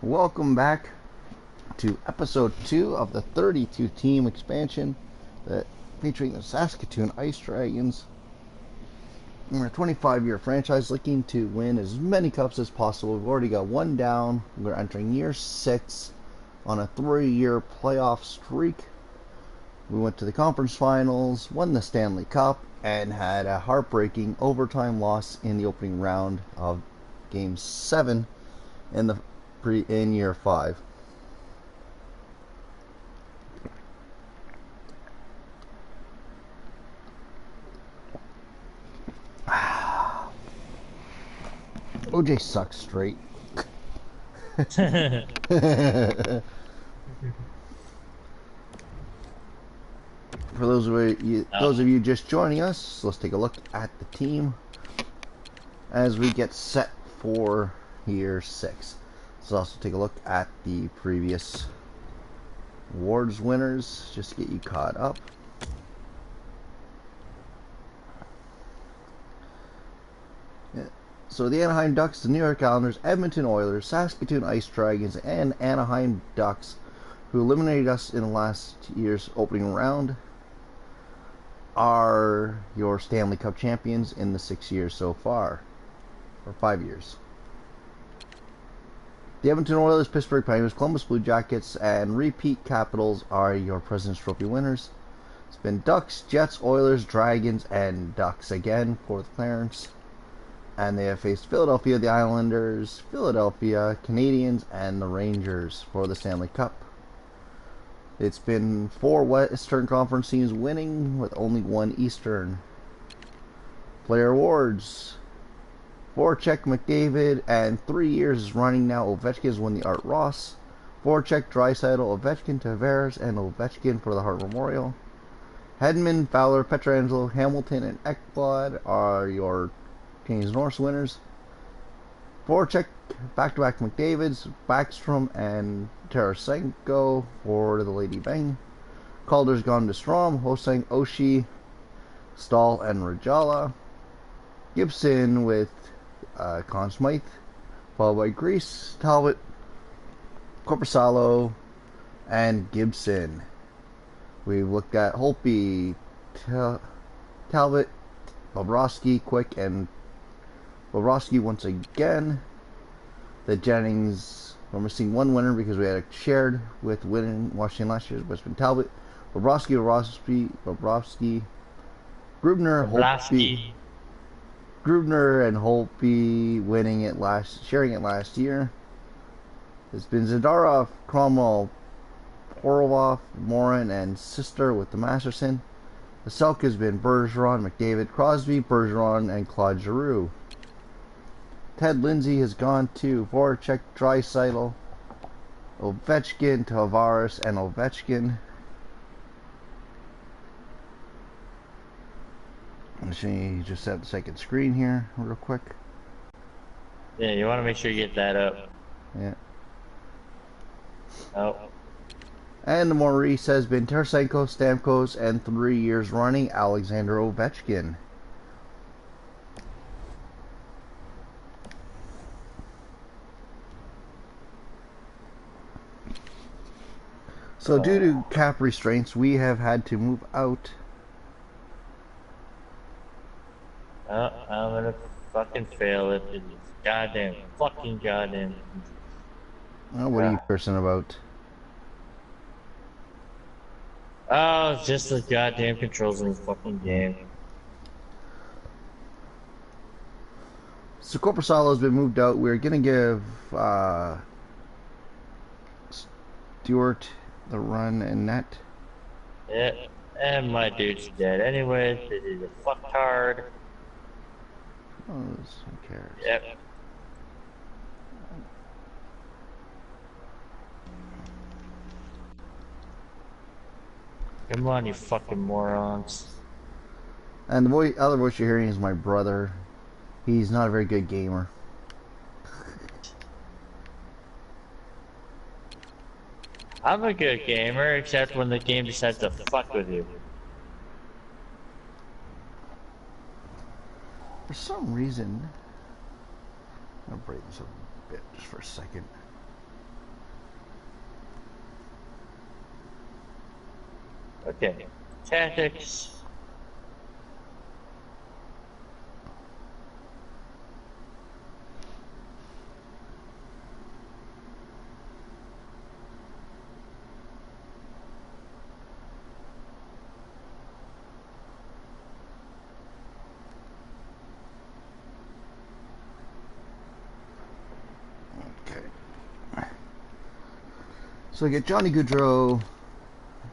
Welcome back to episode 2 of the 32 team expansion featuring the Saskatoon Ice Dragons. We're a 25-year franchise looking to win as many cups as possible. We've already got one down. We're entering year 6 on a 3-year playoff streak. We went to the conference finals, won the Stanley Cup, and had a heartbreaking overtime loss in the opening round of Game 7 in year 5. OJ sucks straight. For those of you just joining us, let's take a look at the team as we get set for year 6. Let's also take a look at the previous awards winners, just to get you caught up. So the Anaheim Ducks, the New York Islanders, Edmonton Oilers, Saskatoon Ice Dragons, and Anaheim Ducks, who eliminated us in last year's opening round, are your Stanley Cup champions in the 6 years so far, or 5 years. The Edmonton Oilers, Pittsburgh Penguins, Columbus Blue Jackets, and repeat Capitals are your President's Trophy winners. It's been Ducks, Jets, Oilers, Dragons, and Ducks again for the Clarence. And they have faced Philadelphia, the Islanders, Philadelphia, Canadiens, and the Rangers for the Stanley Cup. It's been 4 Western Conference teams winning with only 1 Eastern. Player awards. Voracek, McDavid, and 3 years running now, Ovechkin has won the Art Ross. Voracek, Draisaitl, Ovechkin, Tavares, and Ovechkin for the Hart Memorial. Hedman, Fowler, Pietrangelo, Hamilton, and Ekblad are your James Norris winners. Voracek, back-to-back McDavids, Backstrom, and Tarasenko for the Lady Bang. Calder's gone to Strom, Hosang, Oshie, Stahl, and Rajala. Gibson with Conn Smythe, followed by Grease, Talbot, Korpisalo, and Gibson. We've looked at Holtby, Talbot, Bobrovsky, Quick, and Bobrovsky once again. The Jennings, we're missing 1 winner because we had a shared with winning Washington last year, but it's been Talbot, Bobrovsky, Grubner, Holtby. Grubner and Holtby sharing it last year. It's been Zadorov, Cromwell, Horloff, Morin, and Sister with the Masterson. The Selk has been Bergeron, McDavid, Crosby, Bergeron, and Claude Giroux. Ted Lindsay has gone to Voracek, Draisaitl, Ovechkin, Tavares, and Ovechkin. Let me just set the second screen here real quick. Yeah, you want to make sure you get that up. Yeah. Oh. And the Maurice has been Tarasenko, Stamkos, and 3 years running, Alexander Ovechkin. So due to cap restraints, we have had to move out. Oh, I'm gonna fucking fail it. It's goddamn. What are you cursing about? Oh, it's just the goddamn controls in this fucking game. So Korpisalo has been moved out. We're gonna give Stewart the run and net. Yeah, and my dude's dead anyways. They did a fucked hard. Oh, who cares? Yep. Come on, you fucking morons. And the other voice you're hearing is my brother. He's not a very good gamer. I'm a good gamer, except when the game decides to fuck with you. For some reason, I'll break this up a bit just for a second. Okay. Tactics. Okay. So we get Johnny Gaudreau,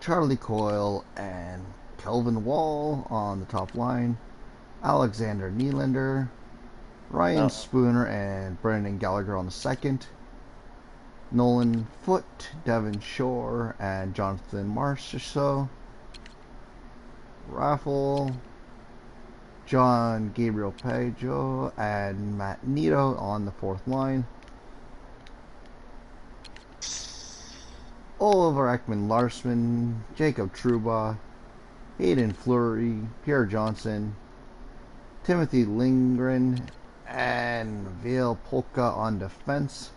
Charlie Coyle, and Kelvin Wall on the top line. Alexander Nylander, Ryan Oh. Spooner, and Brendan Gallagher on the second. Nolan Foote, Devin Shore, and Jonathan Marchessault. Raffle, John Gabriel Pageau, and Matt Nito on the fourth line. Oliver Ekman-Larsson, Jacob Trouba, Hayden Fleury, Pierre Johnson, Timothy Lindgren, and Vale Polka on defense.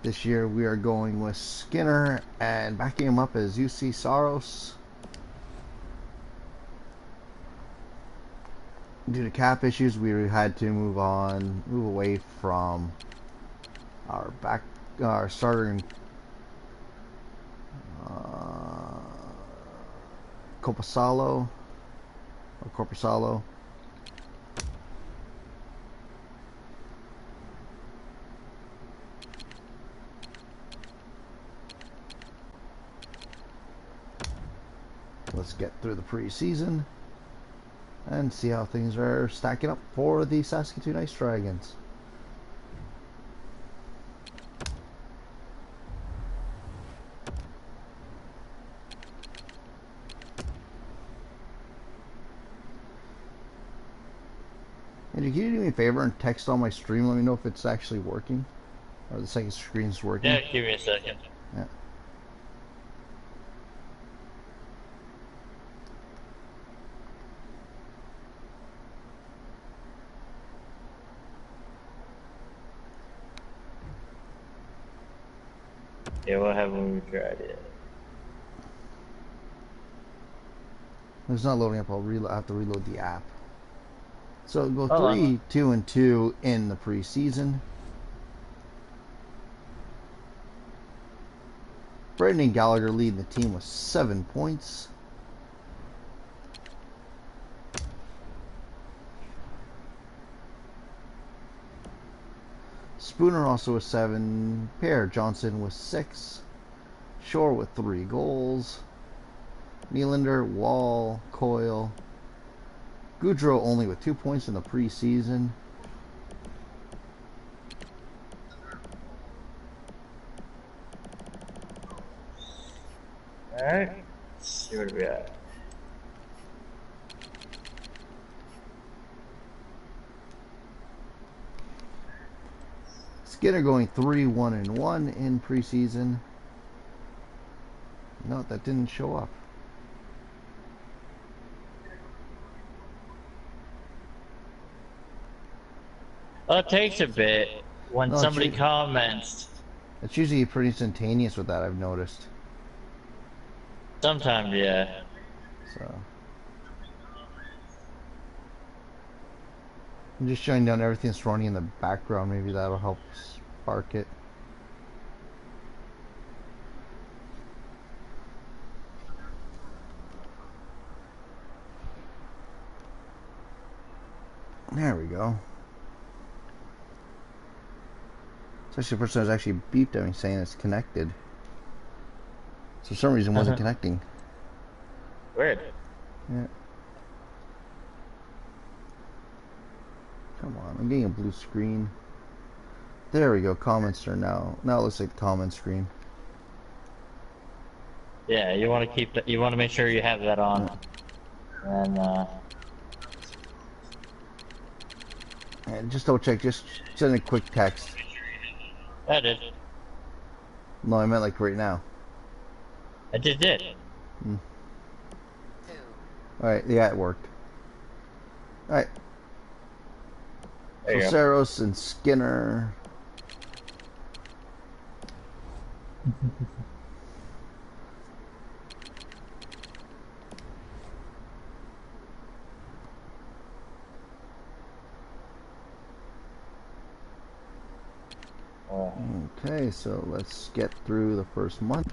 This year we are going with Skinner, and backing him up is UC Saros. Due to cap issues, we had to move away from our starter Corpusalo. Let's get through the preseason and see how things are stacking up for the Saskatoon Ice Dragons. And can you do me a favor and text on my stream? Let me know if it's actually working, or the second screen's working. Yeah, give me a second. Yeah. Yeah, what haven't we tried yet? It's not loading up. I have to reload the app. So go Hold on. 3-2-2 in the preseason. Brendan Gallagher leading the team with 7 points. Spooner also with 7. Pierre Johnson with 6. Shore with 3 goals. Nylander, Wall, Coyle. Gaudreau only with 2 points in the preseason. Alright. Let's see what we got. Skinner going 3-1-1 in preseason. No, that didn't show up. Well, it takes a bit when No, somebody comments. It's usually pretty instantaneous with that, I've noticed. Sometimes, yeah. So I'm just shutting down everything that's running in the background. Maybe that'll help spark it. There we go. It's actually the person who's actually beeped at me saying it's connected. So for some reason it wasn't connecting. Weird. Yeah. Come on, I'm getting a blue screen. There we go. Comments are now it looks like the comment screen. Yeah, you want to keep that. You want to make sure you have that on. Yeah. And just double check. Just send a quick text. I did. No, I meant like right now. I just did. Alright, yeah, it worked. Alright. There you So go. Saros and Skinner. Okay, so let's get through the first month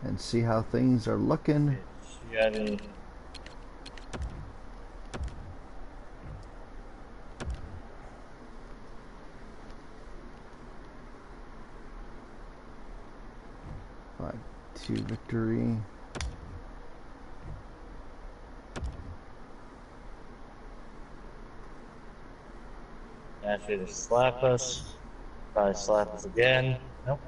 and see how things are looking. You got any? Five, 2 victory. Ask you to slap us. Probably slap us again. Nope.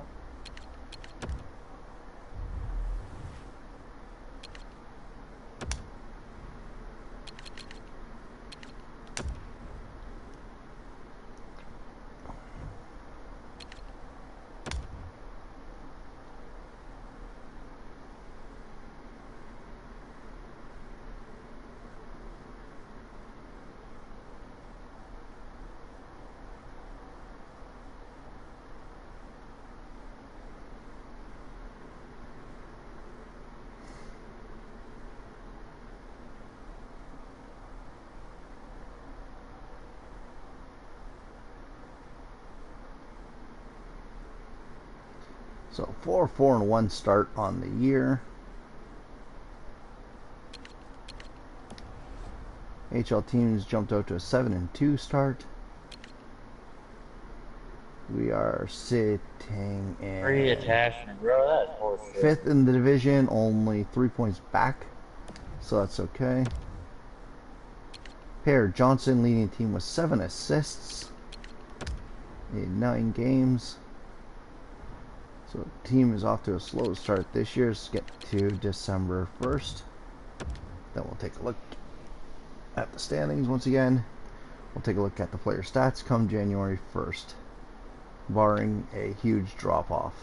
So 4-4-1 start on the year. HL teams jumped out to a 7-2 start. We are sitting in 3 attachment, bro. That's horseshit. 5th in the division, only 3 points back, so that's okay. Pear Johnson leading the team with 7 assists in 9 games. So the team is off to a slow start this year. Let's get to December 1st. Then we'll take a look at the standings once again. We'll take a look at the player stats come January 1st, barring a huge drop-off.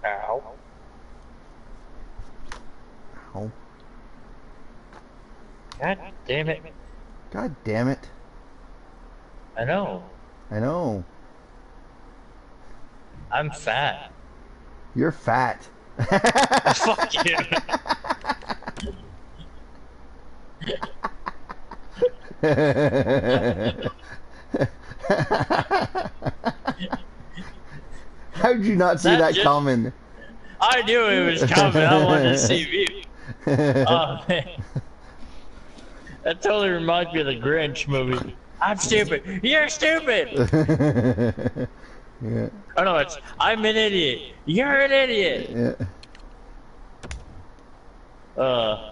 Ow. Ow. God damn it. God damn it. I know. I know. I'm fat. You're fat. Fuck you. How'd you not see that coming? I knew it was coming. I wanted to see you. Oh, man. That totally reminds me of the Grinch movie. I'm stupid. You're stupid. Yeah. Oh no, it's I'm an idiot. You're an idiot. Yeah.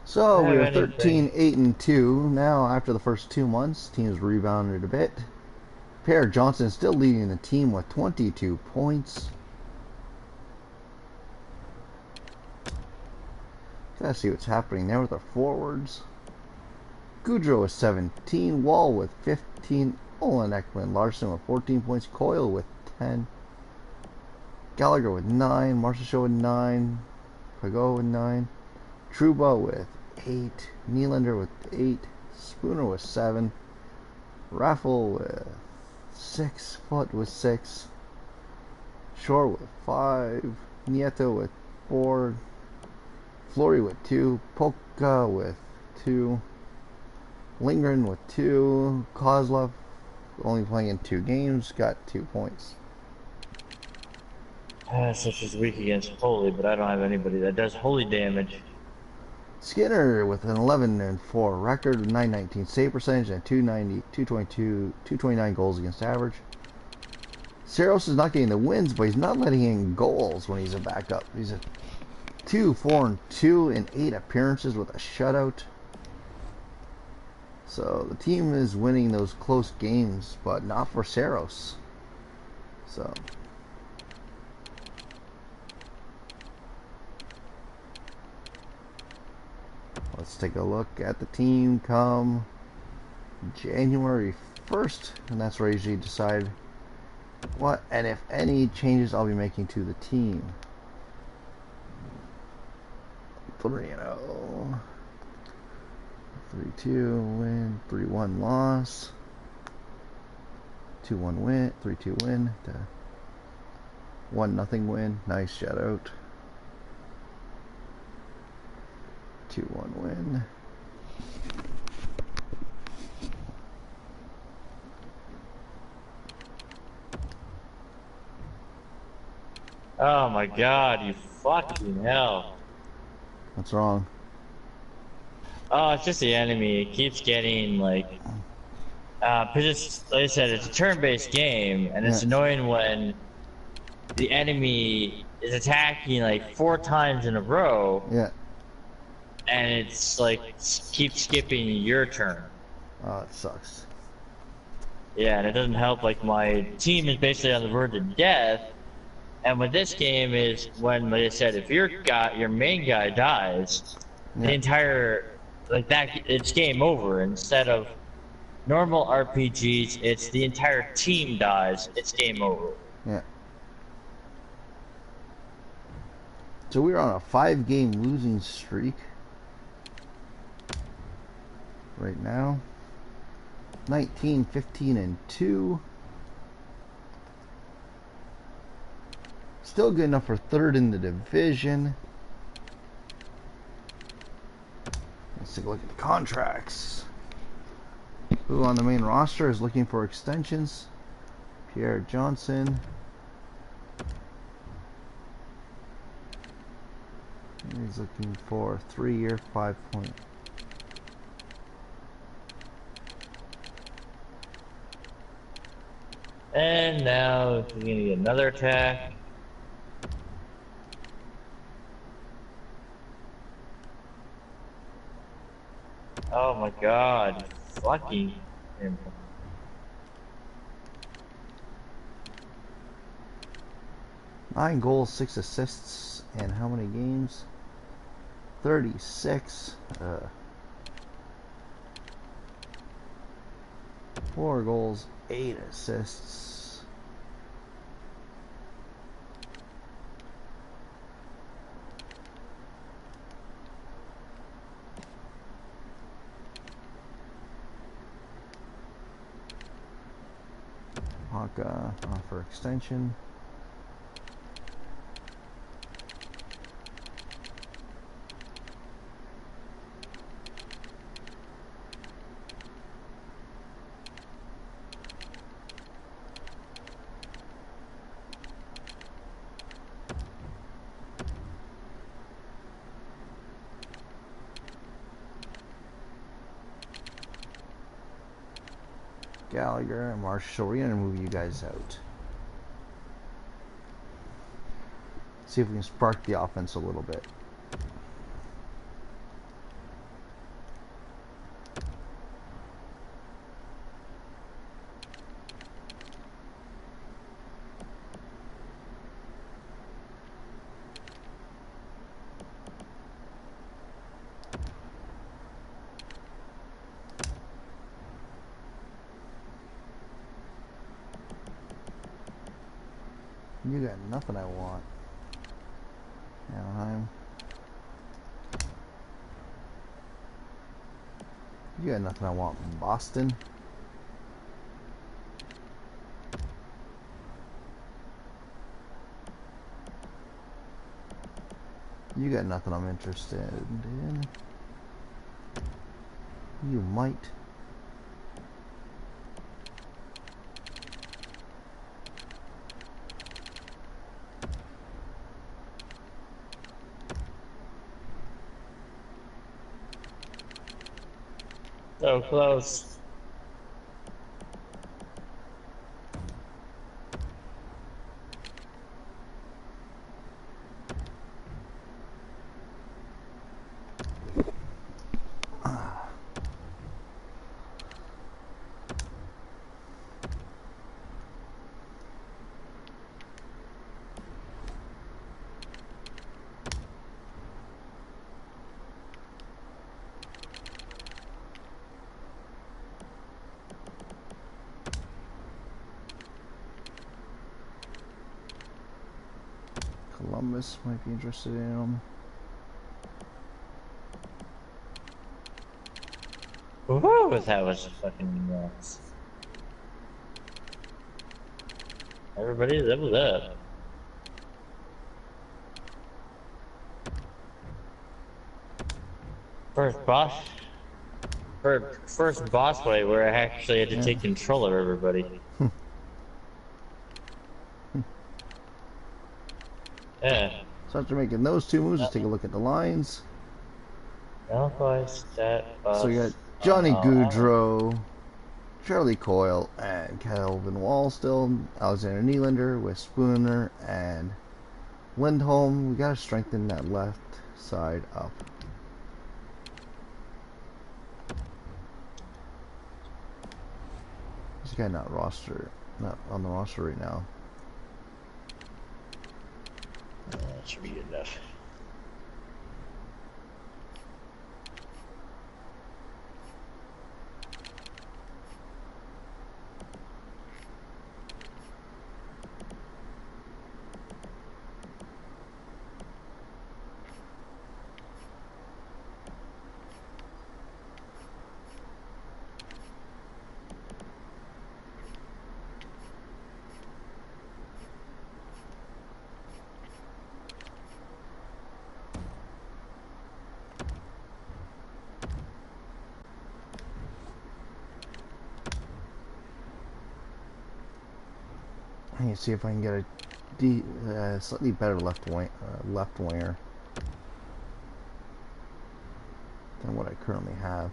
So we are 13-8-2 now. After the first 2 months, teams rebounded a bit. Pear Johnson still leading the team with 22 points. Gotta see what's happening there with our forwards. Goudreau with 17, Wall with 15, Olin Ekman Larson with 14 points, Coyle with 10, Gallagher with 9, Marshall with 9, Pagot with 9, Trouba with 8, Nylander with 8, Spooner with 7, Raffle with 6, Foot with 6, Shore with 5, Nieto with 4, Flory with 2, Polka with 2, Lindgren with 2, Kozlov only playing in 2 games, got 2 points. Such as weak against Holy, but I don't have anybody that does Holy damage. Skinner with an 11-4 record, 919 save percentage, and 229 goals against average. Saros is not getting the wins, but he's not letting in goals when he's a backup. He's a 2-4-2 in 8 appearances with a shutout. So the team is winning those close games, but not for Saros. So Let's take a look at the team come January 1st, and that's where I usually decide what and if any changes I'll be making to the team. 3-0. 3-2 win, 3-1 loss, 2-1 win, 3-2 win, 1-0 win. Nice shout out. 2-1 win. Oh my god, you fucking hell. What's wrong? Oh, it's just the enemy. It keeps getting like, cause it's, like I said, it's a turn-based game, and it's Yeah. annoying when the enemy is attacking like 4 times in a row, Yeah. and it's like, keeps skipping your turn. Oh, it sucks. Yeah, and it doesn't help, like my team is basically on the verge of death, and with this game is when, like I said, if your main guy dies, Yeah. the entire, like that, it's game over. Instead of normal RPGs, it's the entire team dies, it's game over. Yeah. So we're on a 5-game losing streak right now. 19, 15, and 2. Still good enough for 3rd in the division. Let's take a look at the contracts. Who on the main roster is looking for extensions? Pierre Johnson. He's looking for 3-year, 5 point. And now he's gonna get another attack. Oh my god, fucking him. Nine goals, 6 assists, and how many games? 36. 4 goals, 8 assists. Haka offer extension. Gallagher and Marshall. We're gonna move you guys out. See if we can spark the offense a little bit. You got nothing I want. Anaheim. You got nothing I want from Boston. You got nothing I'm interested in. You might. So close. Columbus might be interested in him. Woohoo! That was fucking nuts. Everybody leveled up. First boss fight where I actually had to take control of everybody. Yeah. So after making those two moves, let's take a look at the lines. So we got Johnny Gaudreau, Charlie Coyle, and Calvin Wall still. Alexander Nylander with Spooner and Lindholm. We gotta strengthen that left side up. This guy not on the roster right now. That should be good enough. I need to see if I can get a slightly better left winger than what I currently have.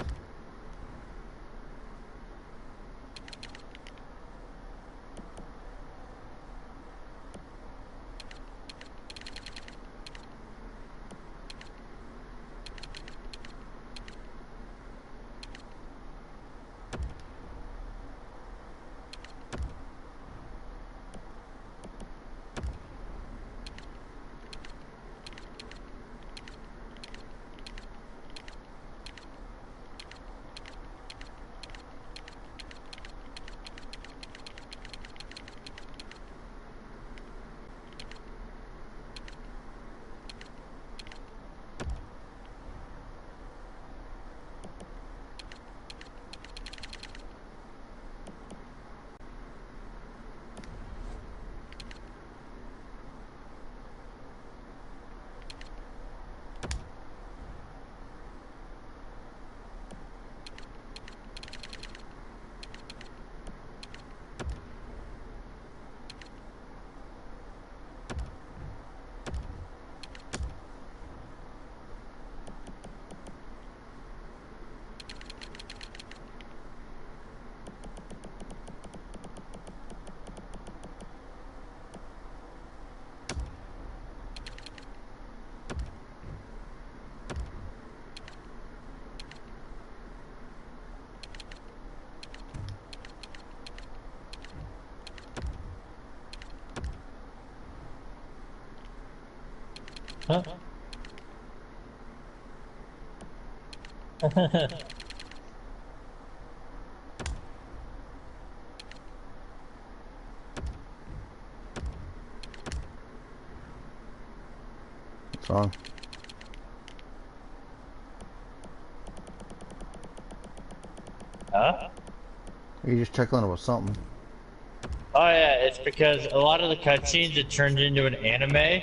Huh? What's wrong? Huh? You just chuckling about something. Oh yeah, it's because a lot of the cutscenes it turned into an anime.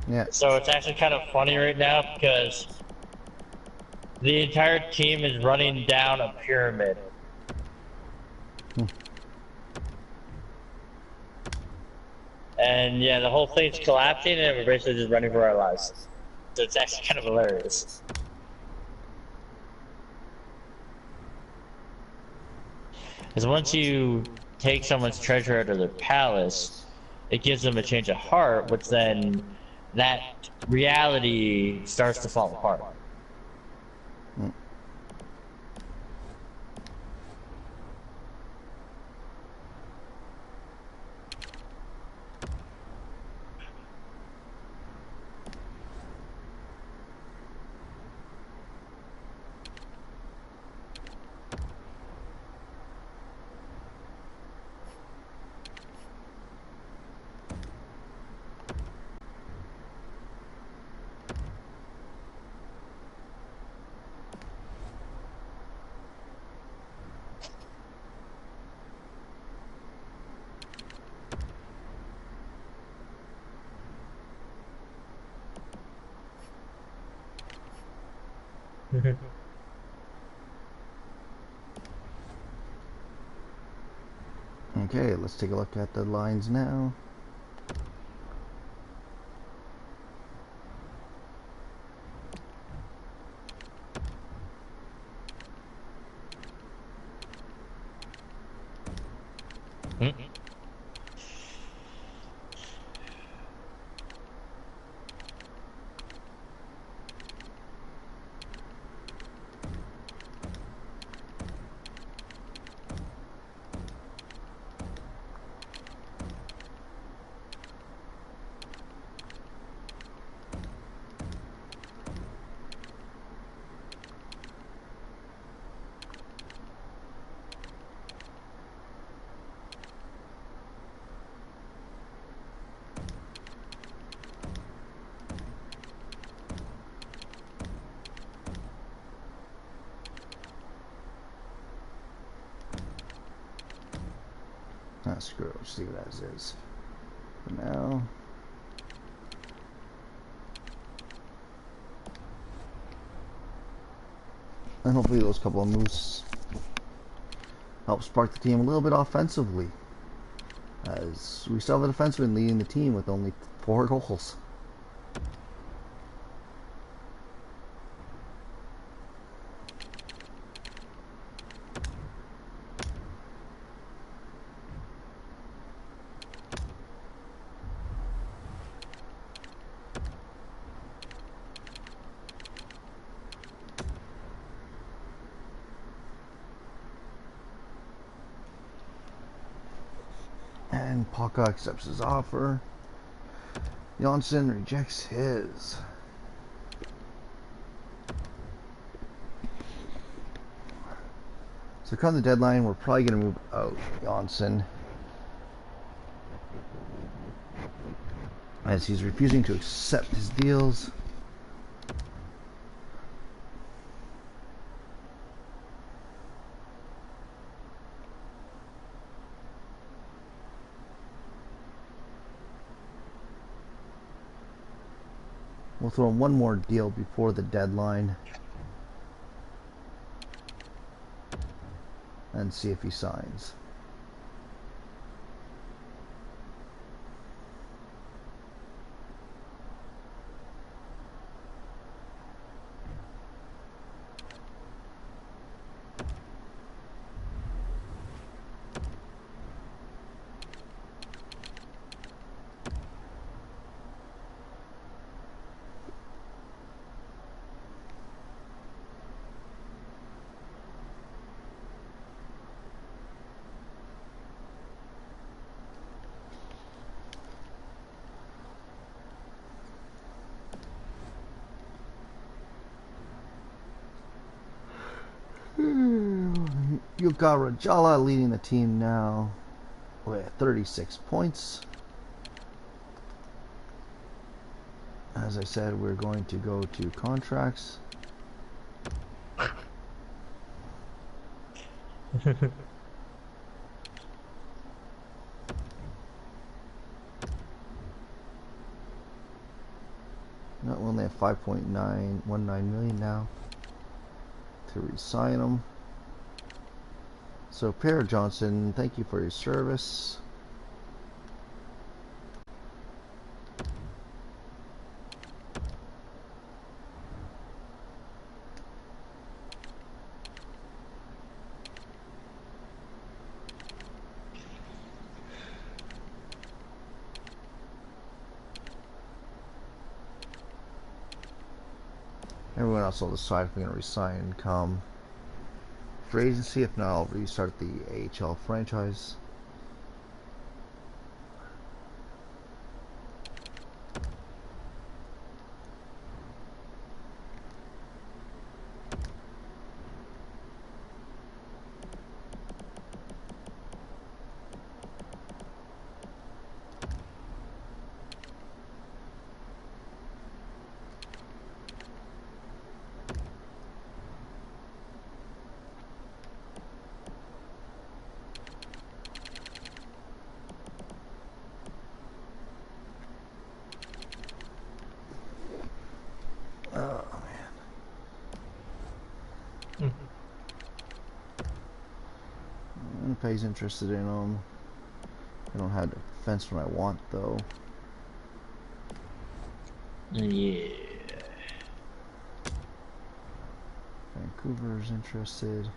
Yeah. So it's actually kind of funny right now because the entire team is running down a pyramid. And yeah, the whole thing's collapsing and we're basically just running for our lives. So it's actually kind of hilarious. Because once you take someone's treasure out of their palace, it gives them a change of heart, which then that reality starts to fall apart. Okay, let's take a look at the lines now. Ah, screw it. Let's leave it as is for now. And hopefully those couple of moves help spark the team a little bit offensively, as we still have a defenseman leading the team with only 4 goals. And Paka accepts his offer. Janssen rejects his. So come the deadline, we're probably going to move out Janssen, as he's refusing to accept his deals. We'll throw in one more deal before the deadline and see if he signs. Yuka Rajala leading the team now with 36 points. As I said, we're going to go to contracts. No, we only have 5.919 million now to re-sign them. So, Per Johnson, thank you for your service. Everyone else will decide if we're going to resign come free agency. If not, I'll restart the AHL franchise. Winnipeg's interested in him. I don't have the defenseman I want though. Yeah. Vancouver's interested.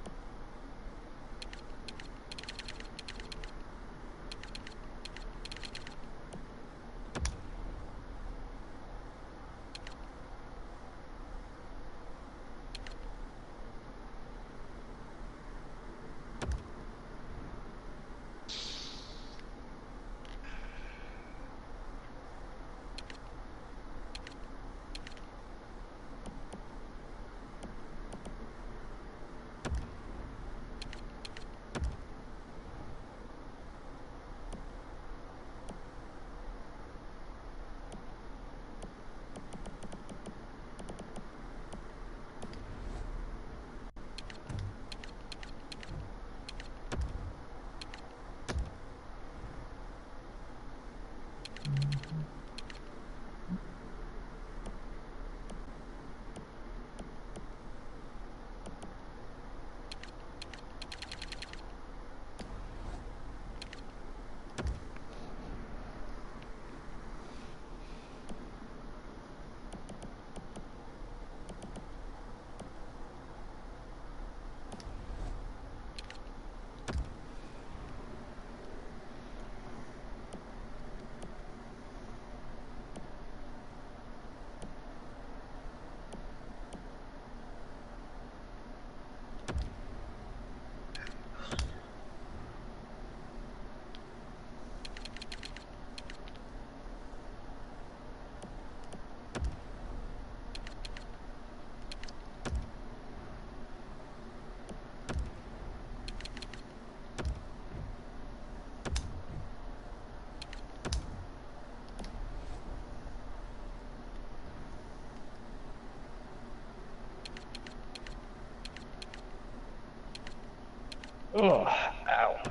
Oh, ow.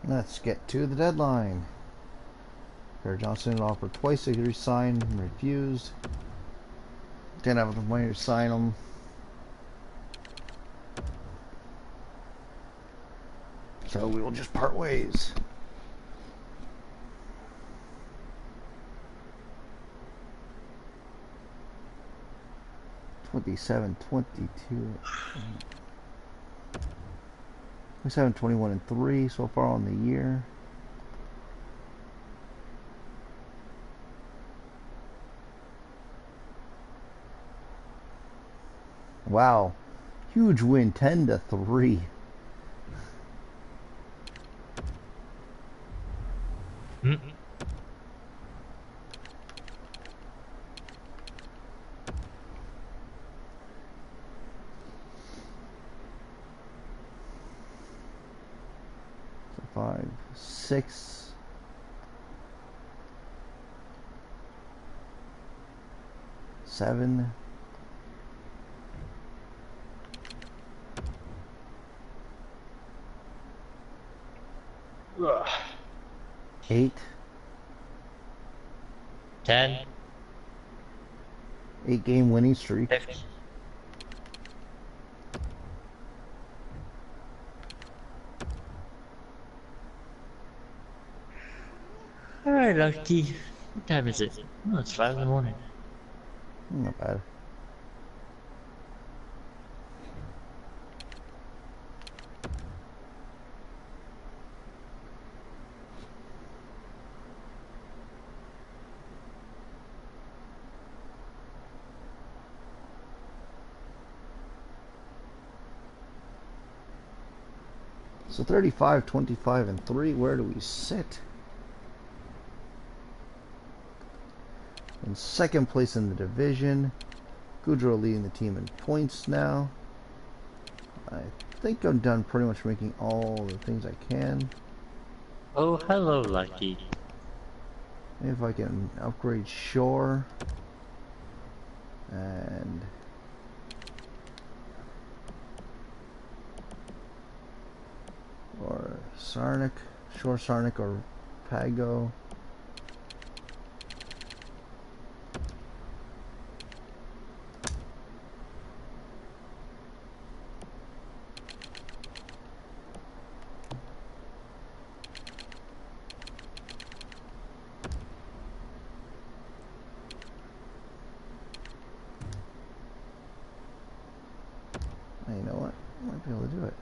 Let's get to the deadline. Barry Johnson offered twice to resign, refused. Didn't have enough money to sign him. So we will just part ways. $27, $22, $27, $21, and $3 so far on the year. Wow, huge win, 10-3. Mm. So 5, 6, 7, 8, 10. 8-game winning streak. 50. Alright, Lucky. What time is it? Oh, it's 5 in the morning. Not bad. So 35, 25, and 3. Where do we sit? In second place in the division. Goudreau leading the team in points now. I think I'm done pretty much making all the things I can. Oh, hello, Lucky. If I can upgrade Shore. And or Sarnik, Shore, Sarnik, or Pago. Hey, you know what? I might be able to do it.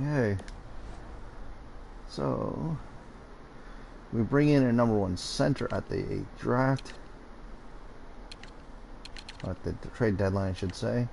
Okay. So we bring in a #1 center at the draft. At the trade deadline, I should say.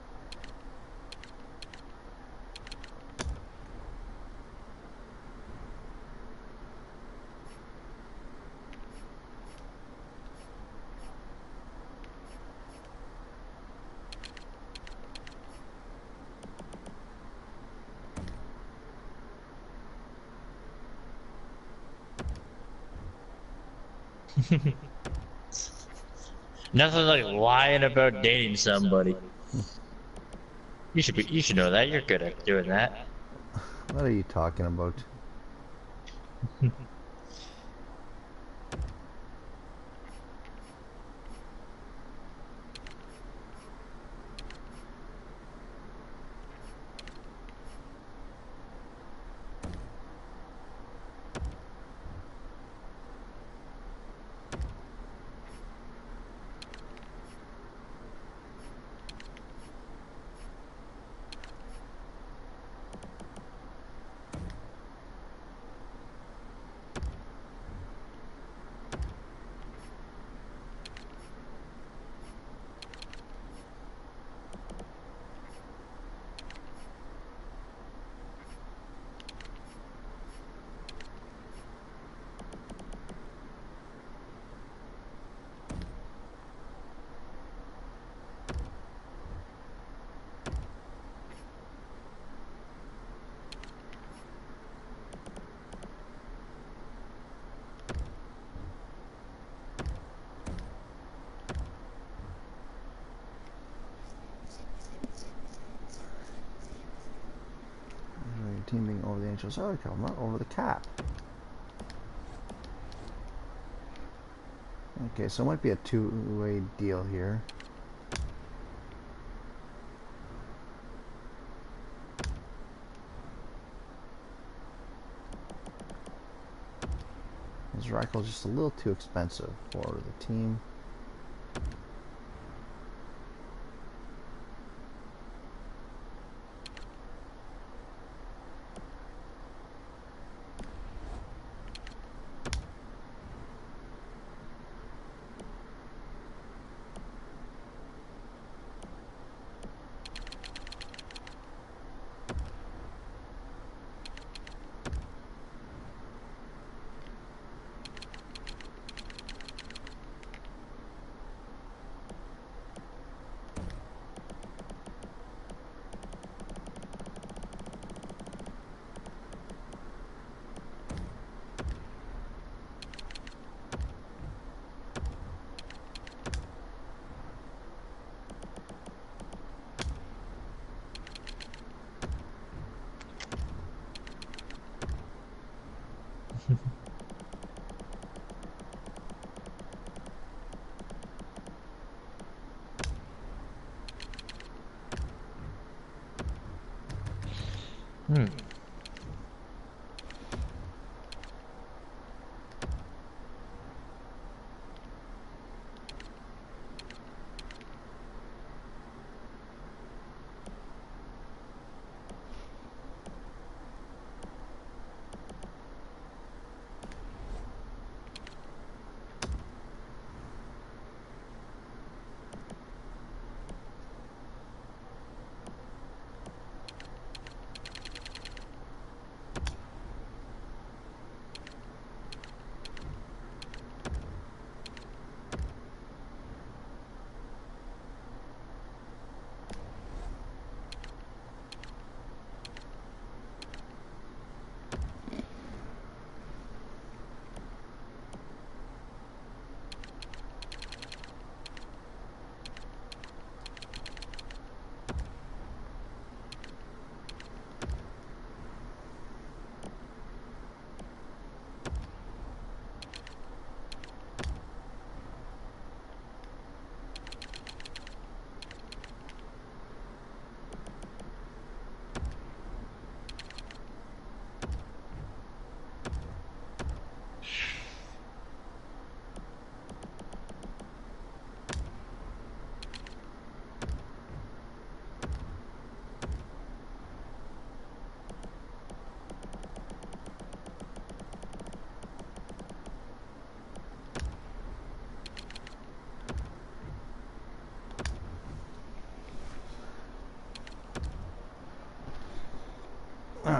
Nothing like lying about dating somebody. You should know that. You're good at doing that. What are you talking about? Team being over the NHL salary cap, not over the cap. Okay, so it might be a two-way deal here. This Reichel is just a little too expensive for the team. Hmm.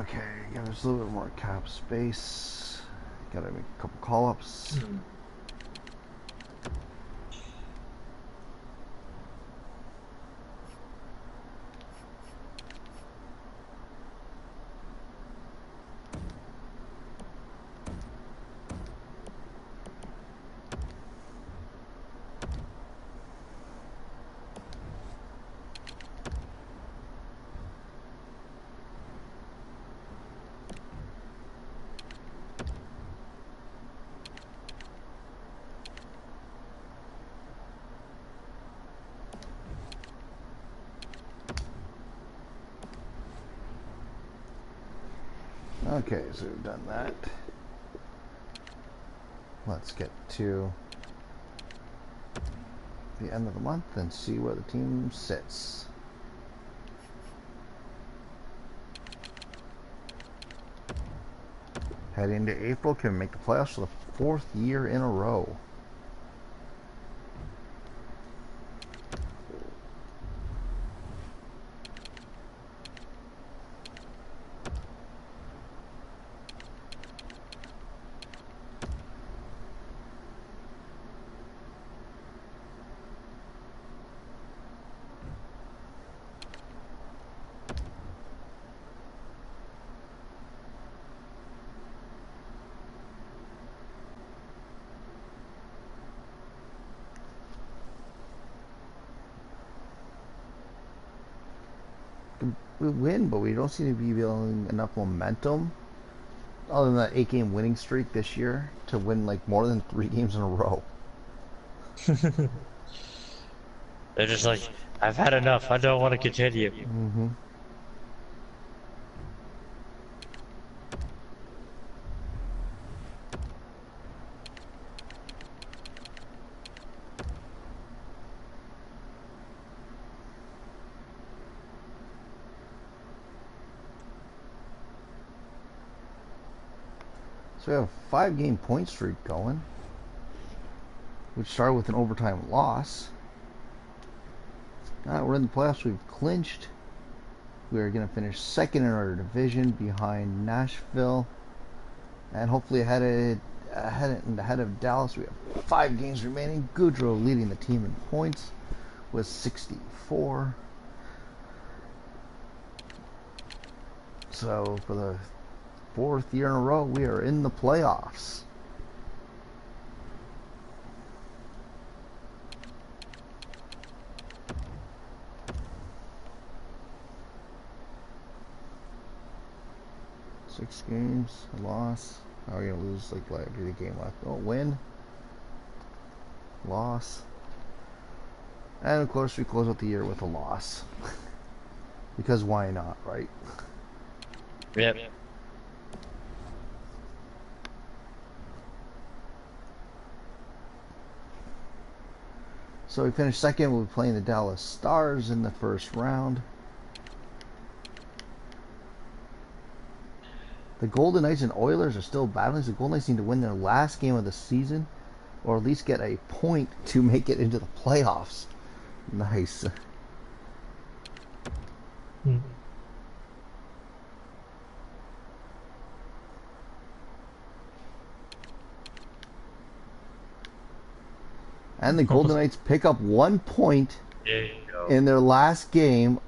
Okay, got us a little bit more cap space. Gotta make a couple call-ups. Okay, so we've done that. Let's get to the end of the month and see where the team sits. Heading into April, can we make the playoffs for the 4th year in a row? We win, but we don't seem to be building enough momentum, other than that 8-game winning streak this year, to win like more than 3 games in a row. They're just like, I've had enough. I don't want to continue. Mm-hmm. So we have a 5-game point streak going, which started with an overtime loss. Now we're in the playoffs. We've clinched. We are going to finish second in our division behind Nashville, and hopefully ahead of Dallas. We have 5 games remaining. Goudreau leading the team in points with 64. So for the 4th year in a row, we are in the playoffs. Six games, a loss. How are we gonna lose like every game left? Oh, win, loss, and of course we close out the year with a loss. Because why not, right? Yep. So we finished second. We'll be playing the Dallas Stars in the first round. The Golden Knights and Oilers are still battling. So the Golden Knights need to win their last game of the season, or at least get a point to make it into the playoffs. Nice. And the Golden Knights pick up 1 point in their last game.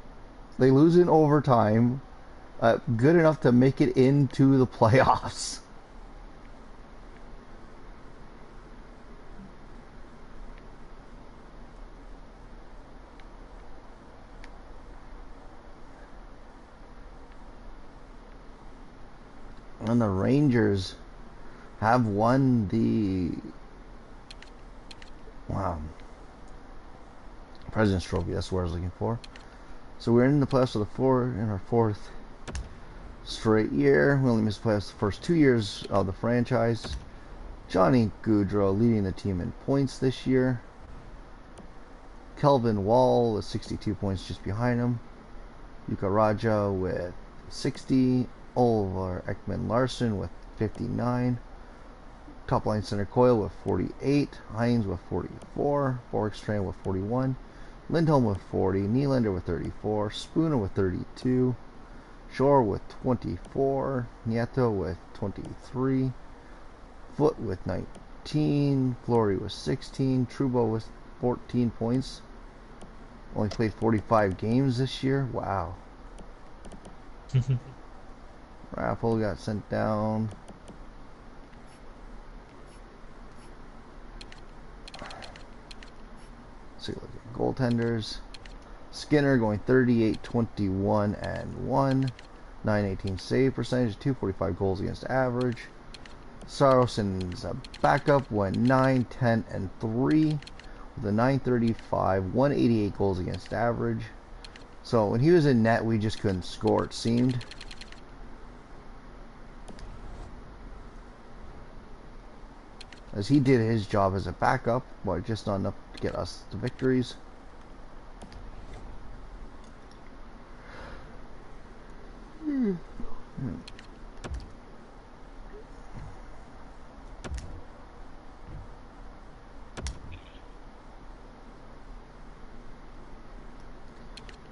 They lose in overtime. Good enough to make it into the playoffs. And the Rangers have won the President's Trophy. That's what I was looking for. So we're in the playoffs in our 4th straight year. We only missed the playoffs the first 2 years of the franchise. Johnny Gaudreau leading the team in points this year. Kelvin Wall with 62 points just behind him. Yuka Raja with 60. Oliver Ekman-Larsson with 59. Top line center Coyle with 48. Hines with 44. Borgstrand with 41. Lindholm with 40. Nylander with 34. Spooner with 32. Shore with 24, Nieto with 23, Foot with 19, Flory with 16, Trubo with 14 points. Only played 45 games this year. Wow. Raffle got sent down. Let's take a look at goaltenders. Skinner going 38, 21, and 1. 918 save percentage, 245 goals against average. Saroson's backup went 9, 10, and 3 with a 935, 188 goals against average. So when he was in net, we just couldn't score, it seemed. As he did his job as a backup, but just not enough to get us the victories.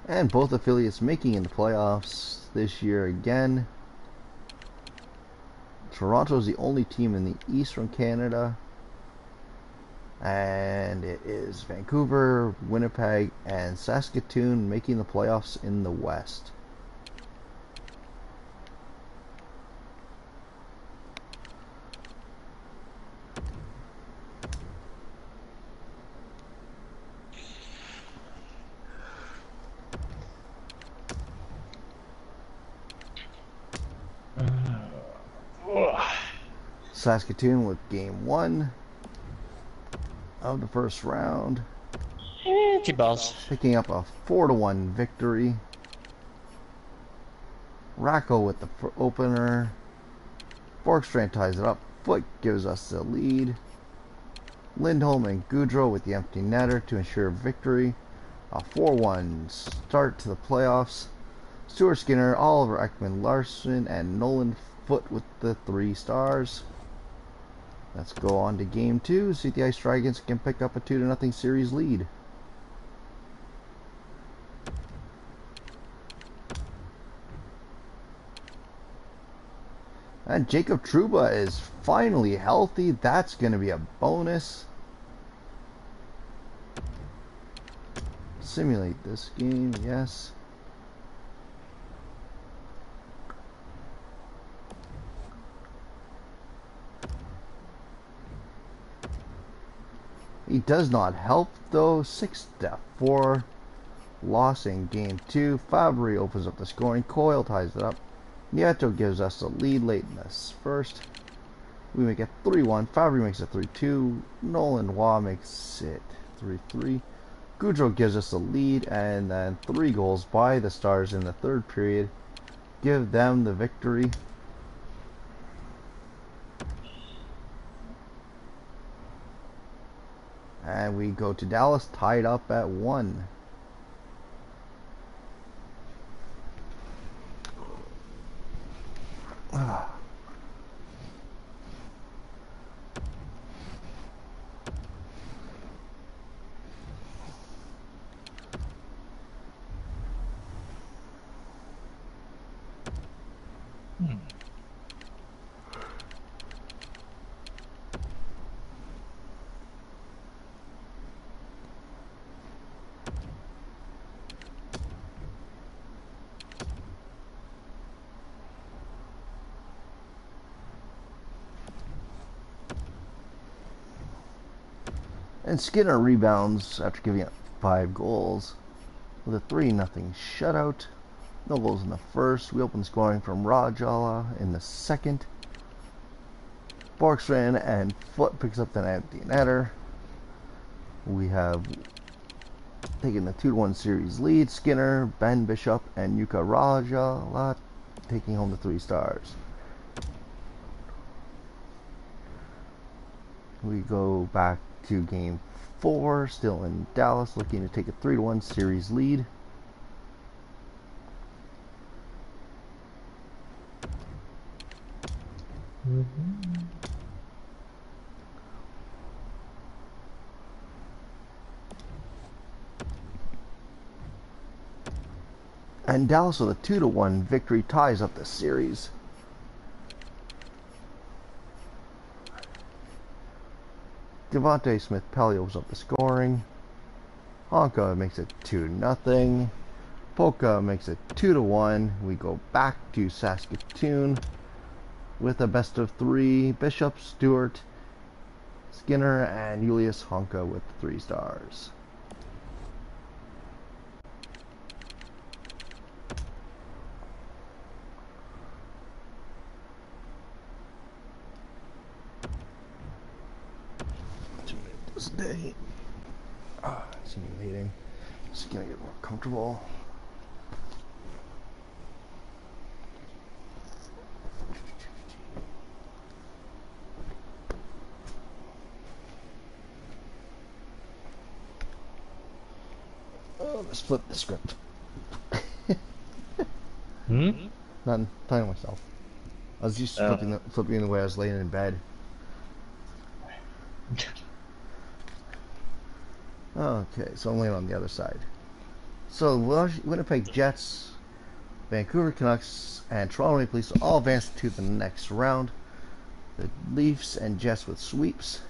And both affiliates making in the playoffs this year again. Toronto is the only team in the East from Canada. And it is Vancouver, Winnipeg, and Saskatoon making the playoffs in the West. Saskatoon with game 1 of the first round. Balls. Picking up a 4-1 victory. Racco with the opener. Borkstrand ties it up. Foot gives us the lead. Lindholm and Goudreau with the empty netter to ensure victory. A 4-1 start to the playoffs. Stuart Skinner, Oliver Ekman Larson, and Nolan Foot with the 3 stars. Let's go on to game 2. See if the Ice Dragons can pick up a 2-0 series lead. And Jacob Trouba is finally healthy. That's going to be a bonus. Simulate this game, yes. He does not help though. 6-4 loss in game 2. Fabry opens up the scoring. Coyle ties it up. Nieto gives us the lead late in this first. We make it 3-1. Fabry makes it 3-2. Nolan Waugh makes it 3-3. Goudreau gives us the lead, and then 3 goals by the Stars in the third period give them the victory. And we go to Dallas tied up at 1. And Skinner rebounds after giving up 5 goals with a 3-0 shutout. No goals in the first. We open scoring from Rajala in the second. Borkstrand and Foot picks up an empty netter. We have taken the 2-1 series lead. Skinner, Ben Bishop, and Yuka Rajala taking home the 3 stars. We go back to game 4, still in Dallas, looking to take a 3-1 series lead. And Dallas with a 2-1 victory ties up the series. Devontae Smith-Pelly opens up the scoring. Honka makes it 2-0. Polka makes it 2-1. We go back to Saskatoon with a best of 3. Bishop, Stewart, Skinner, and Julius Honka with 3 stars. This day, simulating. Just gonna get more comfortable. Oh, let's flip the script. Hmm? Not telling myself. I was just flipping the way I was laying in bed. Okay, so I'm laying on the other side. So Winnipeg Jets, Vancouver Canucks, and Toronto Maple Leafs all advance to the next round. The Leafs and Jets with sweeps.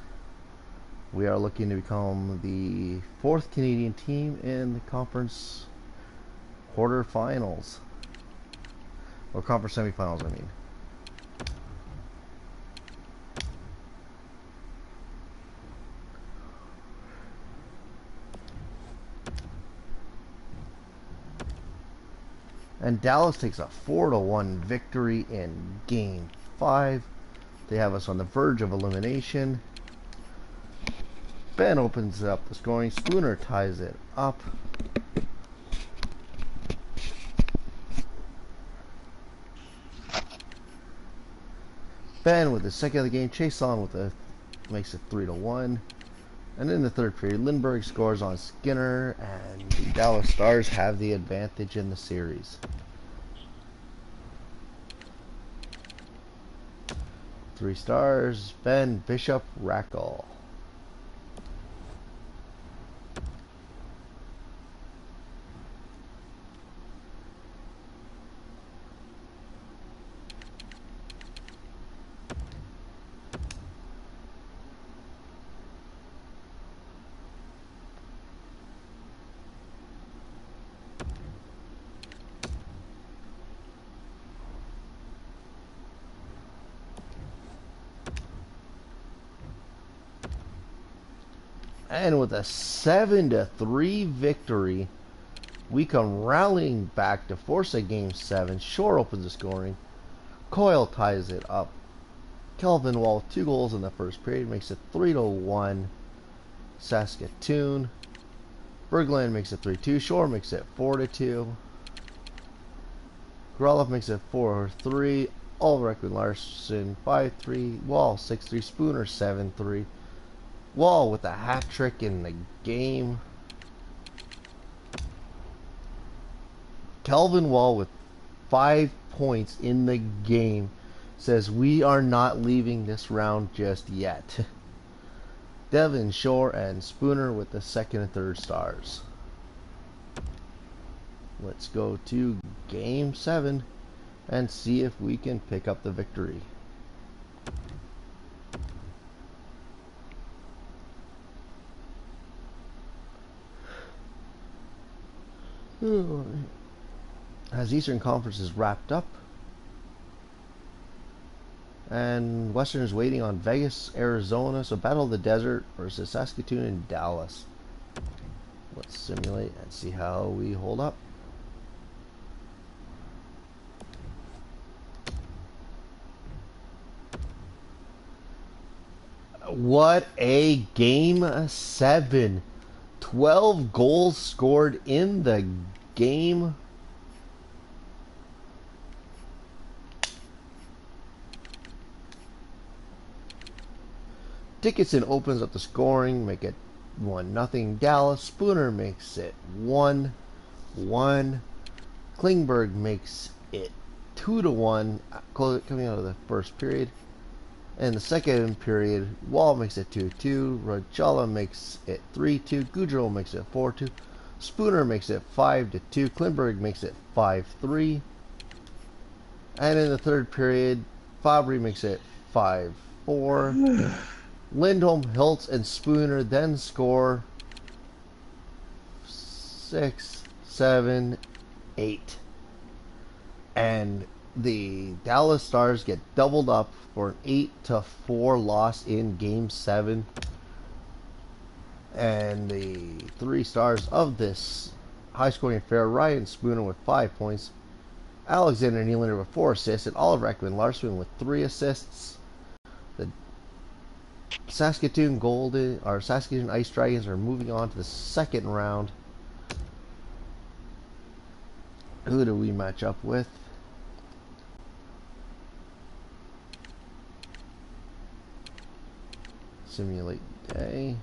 We are looking to become the 4th Canadian team in the conference quarterfinals. Or conference semifinals, I mean. And Dallas takes a 4-1 victory in Game 5. They have us on the verge of elimination. Ben opens up the scoring. Spooner ties it up. Ben with the second of the game. Chase on with makes it 3-1. And in the third period, Lindbergh scores on Skinner, and the Dallas Stars have the advantage in the series. Three stars, Ben, Bishop, Rackle. And with a 7-3 victory, we come rallying back to force a Game 7. Shore opens the scoring. Coyle ties it up. Kelvin Wall with 2 goals in the first period makes it 3-1 Saskatoon. Berglund makes it 3-2. Shore makes it 4-2. Groloff makes it 4-3. Ulrich and Larson 5-3. Wall 6-3. Spooner 7-3. Wall with a hat trick in the game. Kelvin Wall with 5 points in the game says we are not leaving this round just yet. Devin Shore and Spooner with the second and third stars. Let's go to Game 7 and see if we can pick up the victory. As Eastern Conference is wrapped up, and Western is waiting on Vegas, Arizona. So Battle of the Desert versus Saskatoon and Dallas. Let's simulate and see how we hold up. What a Game 7. 12 goals scored in the game. Dickinson opens up the scoring, make it 1-0 Dallas. Spooner makes it 1-1. Klingberg makes it 2-1 coming out of the first period. In the second period, Wall makes it 2-2. Rajala makes it 3-2. Goudreau makes it 4-2. Spooner makes it 5-2. Klimberg makes it 5-3. And in the third period, Fabry makes it 5-4. Lindholm, Hiltz, and Spooner then score 6, 7, 8. And the Dallas Stars get doubled up for an 8-4 loss in Game 7. And the 3 stars of this high-scoring affair: Ryan Spooner with 5 points, Alexander Nylander with 4 assists, and Oliver Ekman-Larsson with 3 assists. The Saskatoon Ice Dragons are moving on to the second round. Who do we match up with? Simulate day.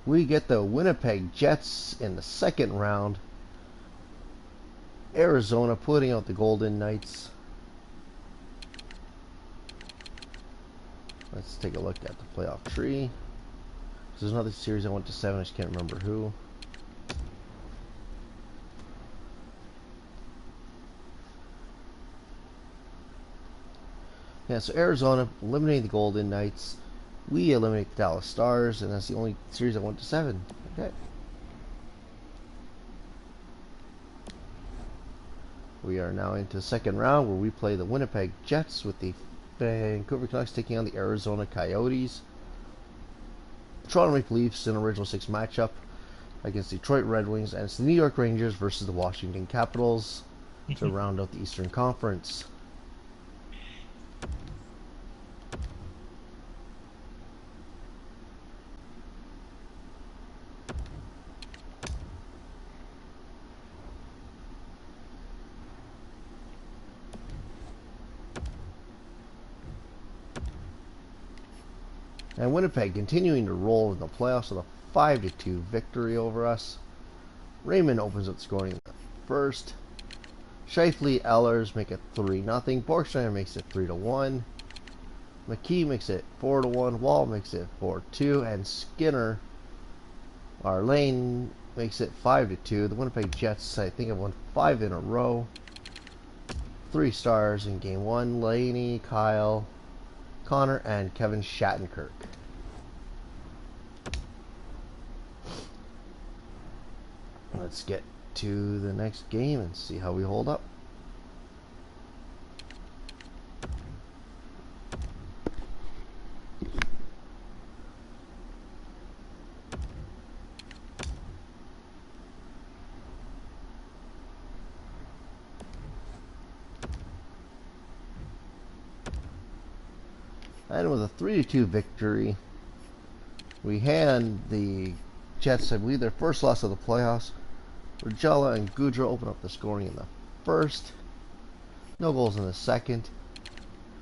We get the Winnipeg Jets in the second round. Arizona putting out the Golden Knights. Let's take a look at the playoff tree. There's another series I went to 7. I just can't remember who. Yeah, so Arizona eliminating the Golden Knights. We eliminate the Dallas Stars, and that's the only series I went to 7. Okay. We are now into the second round, where we play the Winnipeg Jets with the Vancouver Canucks taking on the Arizona Coyotes. Toronto Maple Leafs in an original 6 matchup against Detroit Red Wings, and it's the New York Rangers versus the Washington Capitals to round out the Eastern Conference. And Winnipeg continuing to roll in the playoffs with a 5-2 victory over us. Raymond opens up scoring in the first. Scheifele, Ehlers make it 3-0. Borgsteiner makes it 3-1. McKee makes it 4-1. Wall makes it 4-2. And Skinner, our Lane, makes it 5-2. The Winnipeg Jets, I think, have won 5 in a row. 3 stars in Game 1. Laney, Kyle, Connor, and Kevin Shattenkirk. Let's get to the next game and see how we hold up. And with a 3-2 victory, we hand the Jets, I believe, their first loss of the playoffs. Rajala and Goudreau open up the scoring in the first. No goals in the second.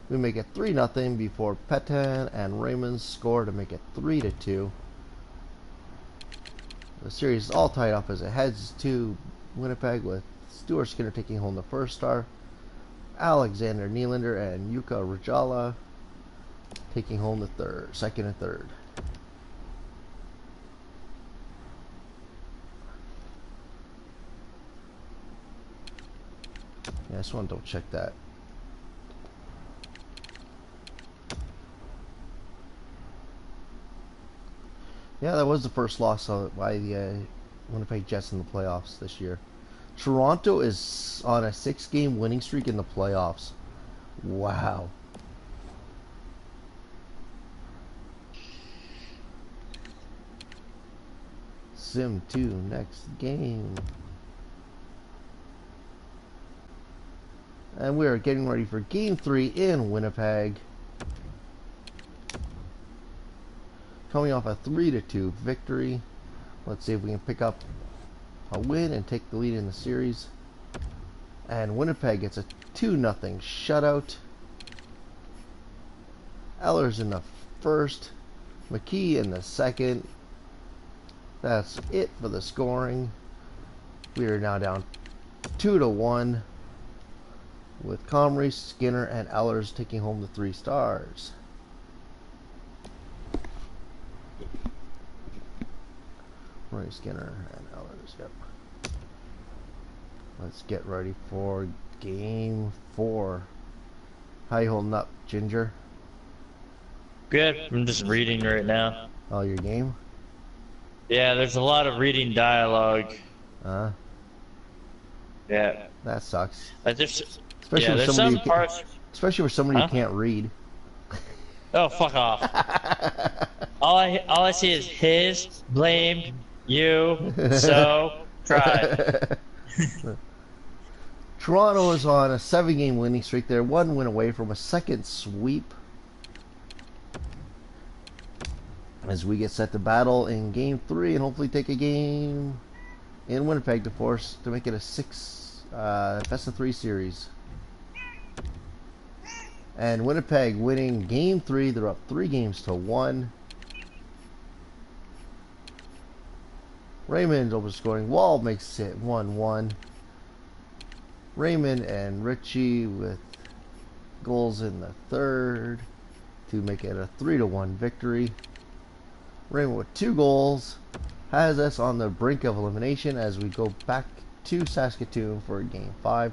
We make it 3-0 before Petan and Raymond score to make it 3-2. The series is all tied up as it heads to Winnipeg, with Stuart Skinner taking home the first star, Alexander Nylander and Yuka Rajala taking home the second and third. Yeah, I just want to double check that. Yeah, that was the first loss by the Winnipeg Jets in the playoffs this year. Toronto is on a 6-game winning streak in the playoffs. Wow. Sim 2 next game. And we are getting ready for Game 3 in Winnipeg. Coming off a 3-2 victory. Let's see if we can pick up a win and take the lead in the series. And Winnipeg gets a 2-0 shutout. Ehlers in the first, McKee in the second. That's it for the scoring. We are now down 2-1, with Comrie, Skinner, and Ehlers taking home the 3 stars. Roy Skinner and others. Yep. Let's get ready for game 4. How you holding up, Ginger? Good. I'm just reading right now. Oh, your game? Yeah, there's a lot of reading dialogue. Uh, Yeah. that sucks. Like there's, Especially yeah, with there's somebody some parts. especially with somebody Huh? who can't read. Oh, fuck off. All I see is his, blamed, you, so, tried. Toronto is on a 7-game winning streak. They're 1 win away from a second sweep. As we get set to battle in game 3 and hopefully take a game in Winnipeg to force to make it a best of 3 series. And Winnipeg winning game 3. They're up 3-1. Raymond open scoring. Wall makes it 1-1. Raymond and Richie with goals in the third to make it a 3-1 victory. Raymond with 2 goals has us on the brink of elimination as we go back to Saskatoon for game 5.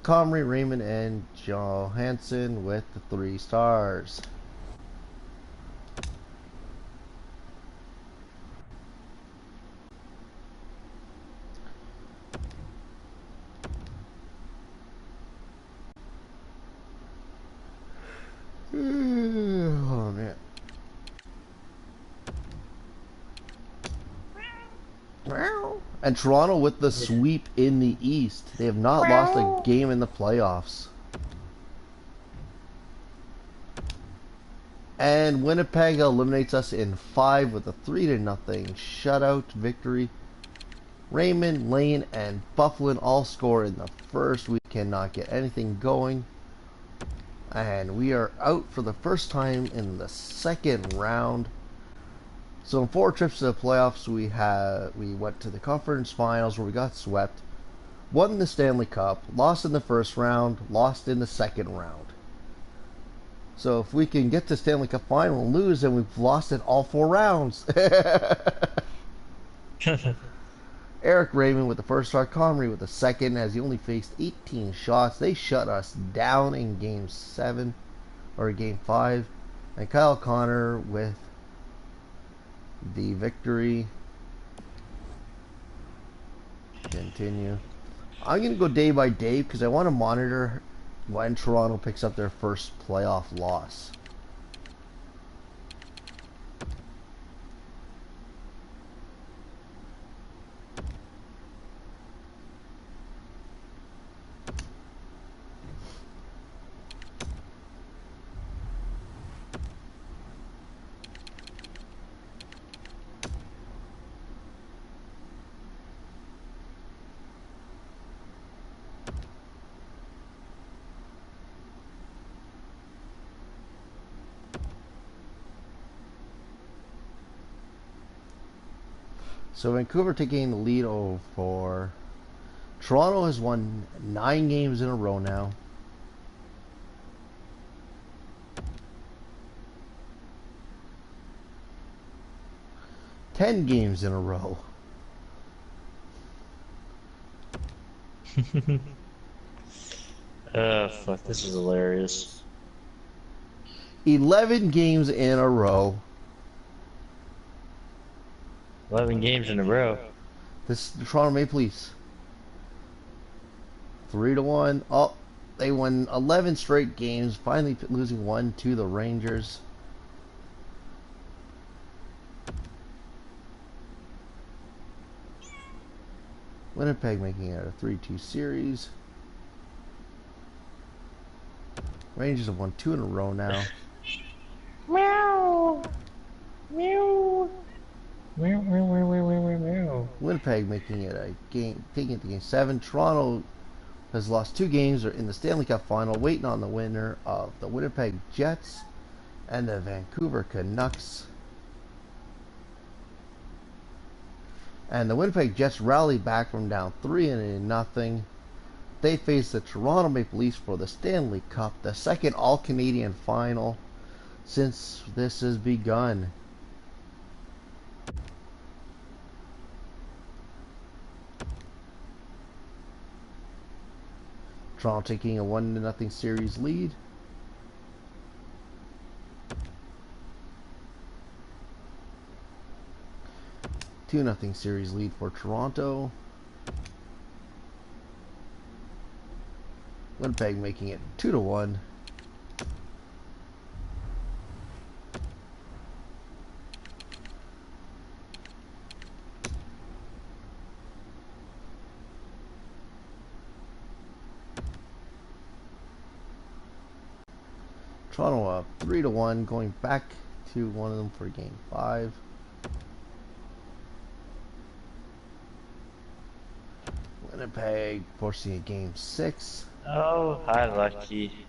Comrie, Raymond, and Johansson with the 3 stars. Oh man. And Toronto with the sweep in the East. They have not lost a game in the playoffs. And Winnipeg eliminates us in 5 with a 3-0 shutout victory. Raymond, Lane, and Bufflin all score in the first. We cannot get anything going. And we are out for the first time in the second round. So in 4 trips to the playoffs, we went to the conference finals where we got swept, won the Stanley Cup, lost in the first round, lost in the second round. So if we can get to Stanley Cup final and lose, then we've lost in all 4 rounds. Eric Raymond with the first star, Comrie with the second, as he only faced 18 shots. They shut us down in game 7 or game 5, and Kyle Connor with the victory. Continue. I'm going to go day by day because I want to monitor when Toronto picks up their first playoff loss. So Vancouver taking the lead over. Toronto has won 9 games in a row now. Ten games in a row. Fuck, this is hilarious. 11 games in a row. 11 games in a row. This is the Toronto Maple Leafs. 3-1. Oh, they won 11 straight games, finally losing 1 to the Rangers. Winnipeg making it a 3-2 series. Rangers have won 2 in a row now. Meow. Meow. Meow, meow, meow, meow, meow, meow. Winnipeg making it a game, taking it to game 7. Toronto has lost 2 games. They're in the Stanley Cup final, waiting on the winner of the Winnipeg Jets and the Vancouver Canucks. And the Winnipeg Jets rally back from down 3-0. They face the Toronto Maple Leafs for the Stanley Cup, the second All-Canadian final since this has begun. Toronto taking a 1-0 series lead. Two nothing series lead for Toronto. Winnipeg making it 2-1. Toronto up 3-1, going back to one of them for game 5. Winnipeg forcing a game 6. Oh, hi, Lucky.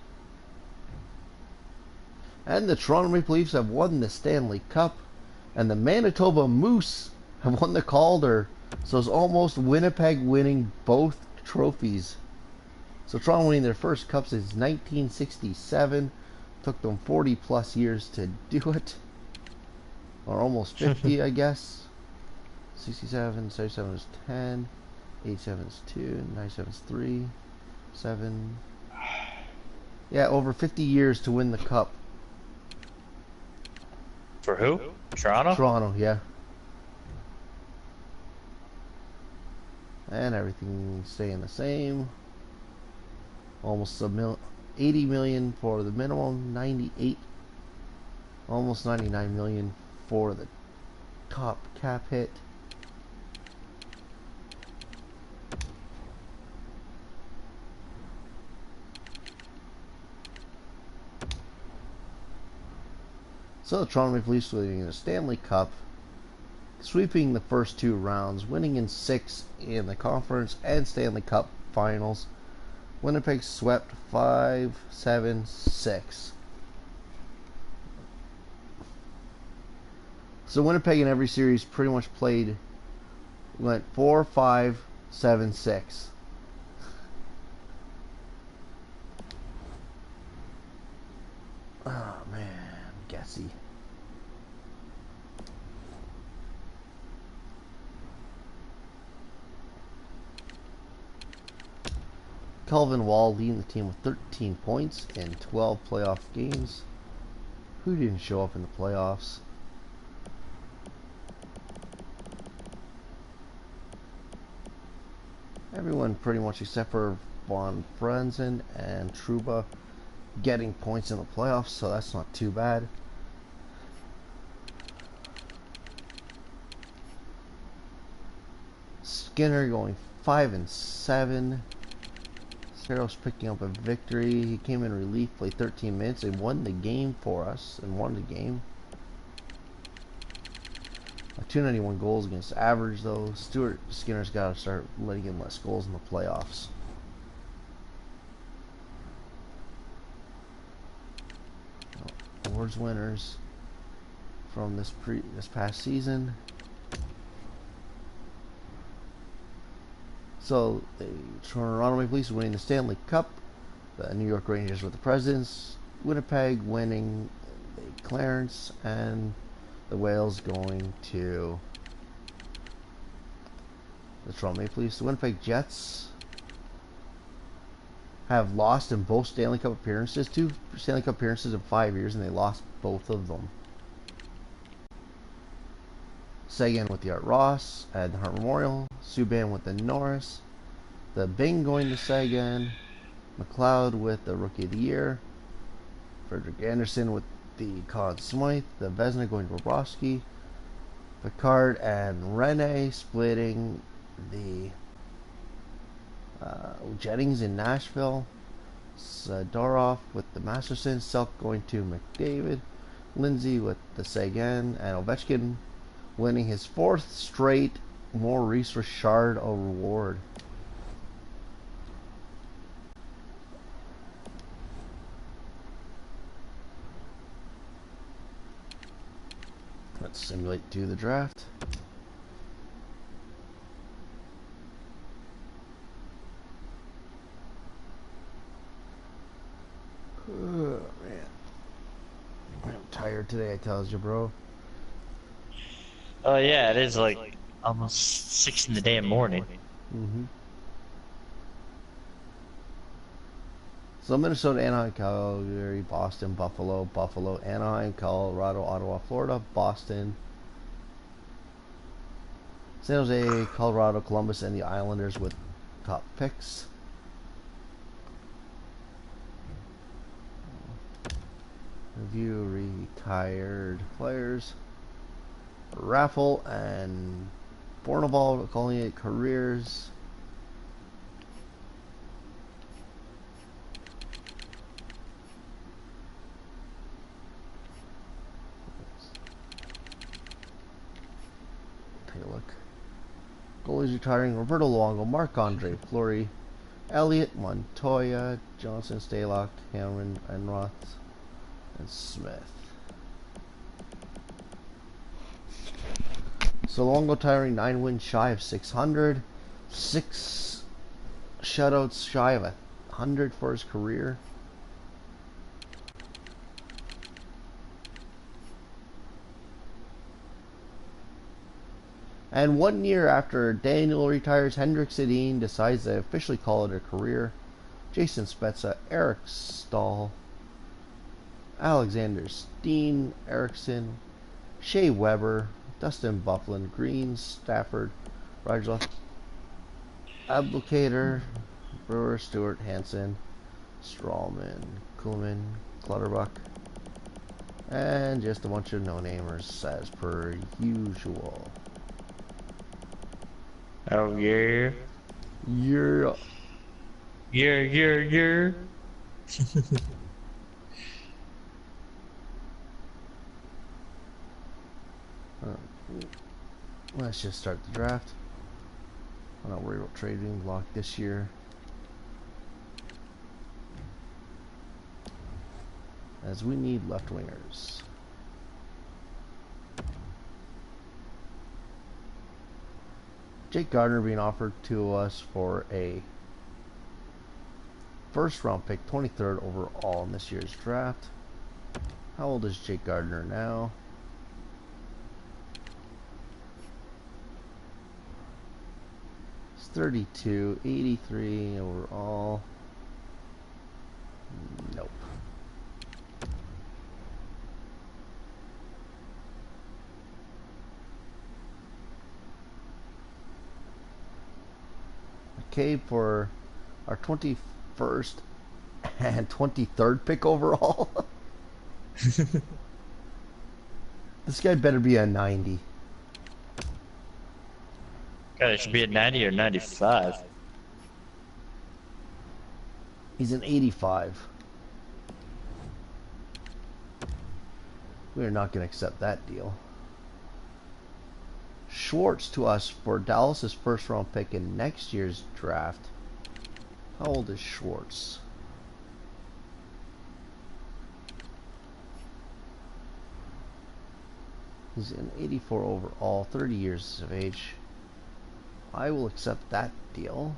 And the Toronto Maple Leafs have won the Stanley Cup. And the Manitoba Moose have won the Calder. So it's almost Winnipeg winning both trophies. So Toronto winning their first cup since 1967. Took them 40 plus years to do it. Or almost 50, I guess. 67, 77 is 10. 87 is 2. 97 is 3. 7. Yeah, over 50 years to win the cup. For who? Toronto? Toronto, yeah. And everything staying the same. Almost 80 million for the minimum, 98, almost 99 million for the top cap hit. So the Toronto Maple Leafs winning the Stanley Cup, sweeping the first 2 rounds, winning in 6 in the conference and Stanley Cup finals. Winnipeg swept 5-7-6. So Winnipeg in every series pretty much went 4-5-7-6. Oh man, guessy. Calvin Wall leading the team with 13 points in 12 playoff games. Who didn't show up in the playoffs? Everyone pretty much except for Von Franzen and Trouba getting points in the playoffs, so that's not too bad. Skinner going 5-7. Ceros picking up a victory. He came in relief, played 13 minutes, and won the game for us, and won the game. 291 goals against average, though. Stuart Skinner's got to start letting in less goals in the playoffs. Awards winners from this past season. So the Toronto Maple Leafs winning the Stanley Cup, the New York Rangers with the Presidents, Winnipeg winning the Clarence, and the Whales going to the Toronto Maple Leafs. The Winnipeg Jets have lost in both Stanley Cup appearances, 2 Stanley Cup appearances in 5 years, and they lost both of them. Sagan with the Art Ross at the Hart Memorial. Subban with the Norris. The Bing going to Sagan. McLeod with the Rookie of the Year. Frederick Anderson with the Conn Smythe. The Vezina going to Bobrovsky. Picard and Rene splitting the Jennings in Nashville. Zadorov with the Masterson. Selk going to McDavid. Lindsay with the Sagan. And Ovechkin winning his 4th straight Maurice Richard award. Let's simulate to the draft. Oh man, I'm tired today. I tells you, bro. Oh yeah, it is like almost 6 in the damn morning. So Minnesota, Anaheim, Calgary, Boston, Buffalo, Buffalo, Anaheim, Colorado, Ottawa, Florida, Boston, San Jose, Colorado, Columbus, and the Islanders with top picks. Review retired players. Raffle and Bourneval calling it careers. Take a look. Goalies retiring: Roberto Luongo, Marc-Andre Fleury, Elliott, Montoya, Johnson, Stalock, Cameron, Enroth, and Smith. So Luongo retiring 9 wins shy of 600, 6 shutouts shy of 100 for his career. And 1 year after Daniel retires, Hendrik Sedin decides to officially call it a career. Jason Spezza, Eric Stahl, Alexander Steen, Eriksson, Shea Weber, Dustin Byfuglien, Green, Stafford, Roger Abdelkader, Brewer, Stewart, Hansen, Strawman, Kuhlman, Clutterbuck, and just a bunch of no-namers as per usual. Oh yeah. Yeah. Yeah. Let's just start the draft. I'm not worried about trading block this year, as we need left wingers. Jake Gardner being offered to us for a first round pick, 23rd overall in this year's draft. How old is Jake Gardner now? He's 32, 83 overall. Nope. Okay, for our 21st and 23rd pick overall. This guy better be a 90. God, it should be at 90 or 95. He's an 85. We are not going to accept that deal. Schwartz to us for Dallas's first round pick in next year's draft. How old is Schwartz? He's an 84 overall, 30 years of age. I will accept that deal.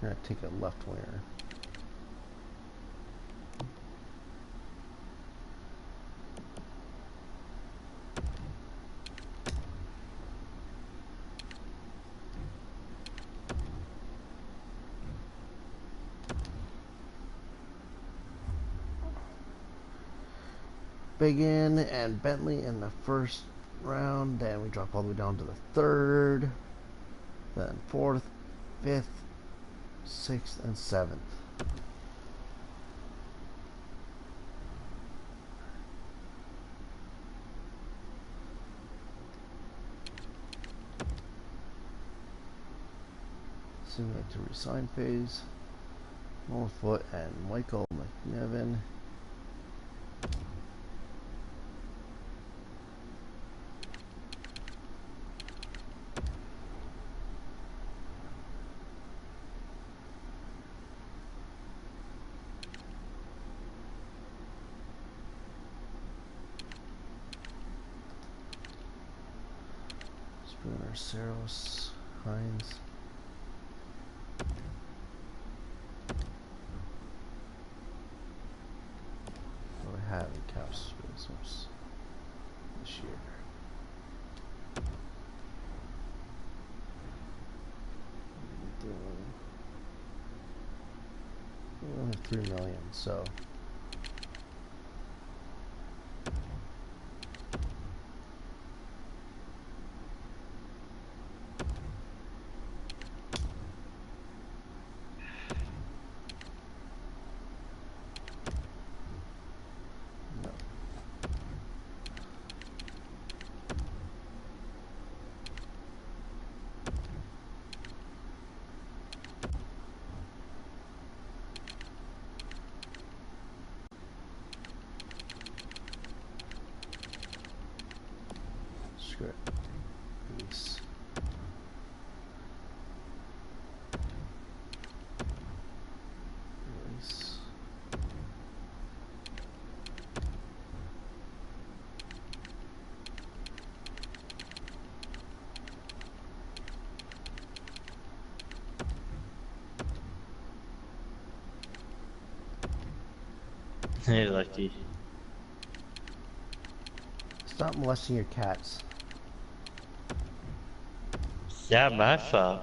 We're gonna take a left winger. Biggin and Bentley in the first round. Then we drop all the way down to the third. Then fourth, fifth, sixth, and seventh. Simulate to resign phase. Northfoot and Michael McNevin. Spooner, Saros, Hines. What do I have in cap space this year? We only have 3 million, so no. Script. Release. Release. Hey, lucky. Stop molesting your cats. Yeah, my fault.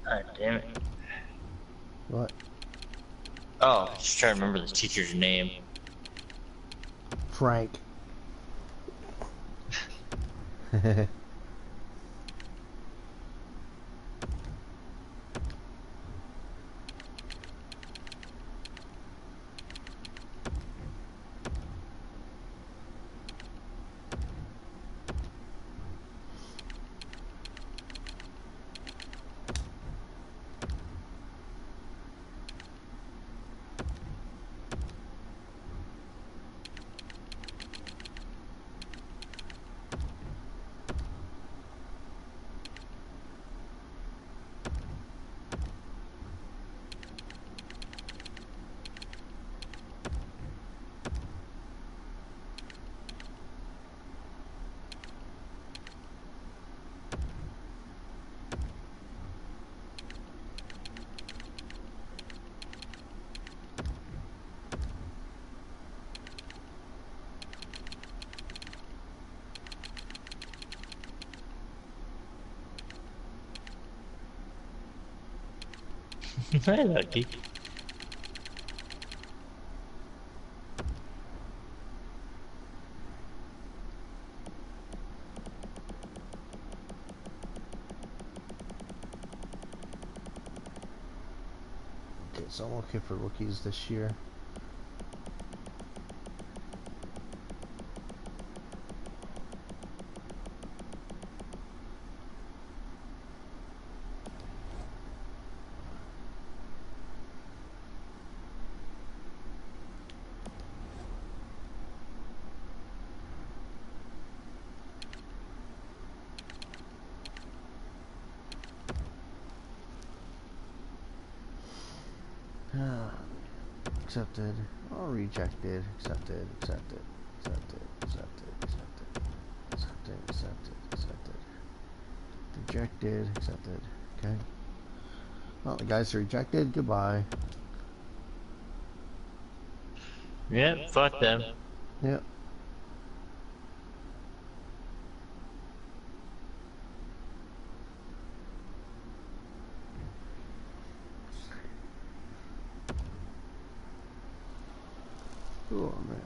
God damn it. What? Oh, just trying to remember the teacher's name. Frank. Hey, lucky. so I'm okay for rookies this year. Accepted, or rejected, accepted, accepted, accepted, accepted, accepted, accepted, accepted, accepted, rejected, accepted, okay. Well, the guys are rejected, goodbye. Yep, fuck them. Yep. Oh, man.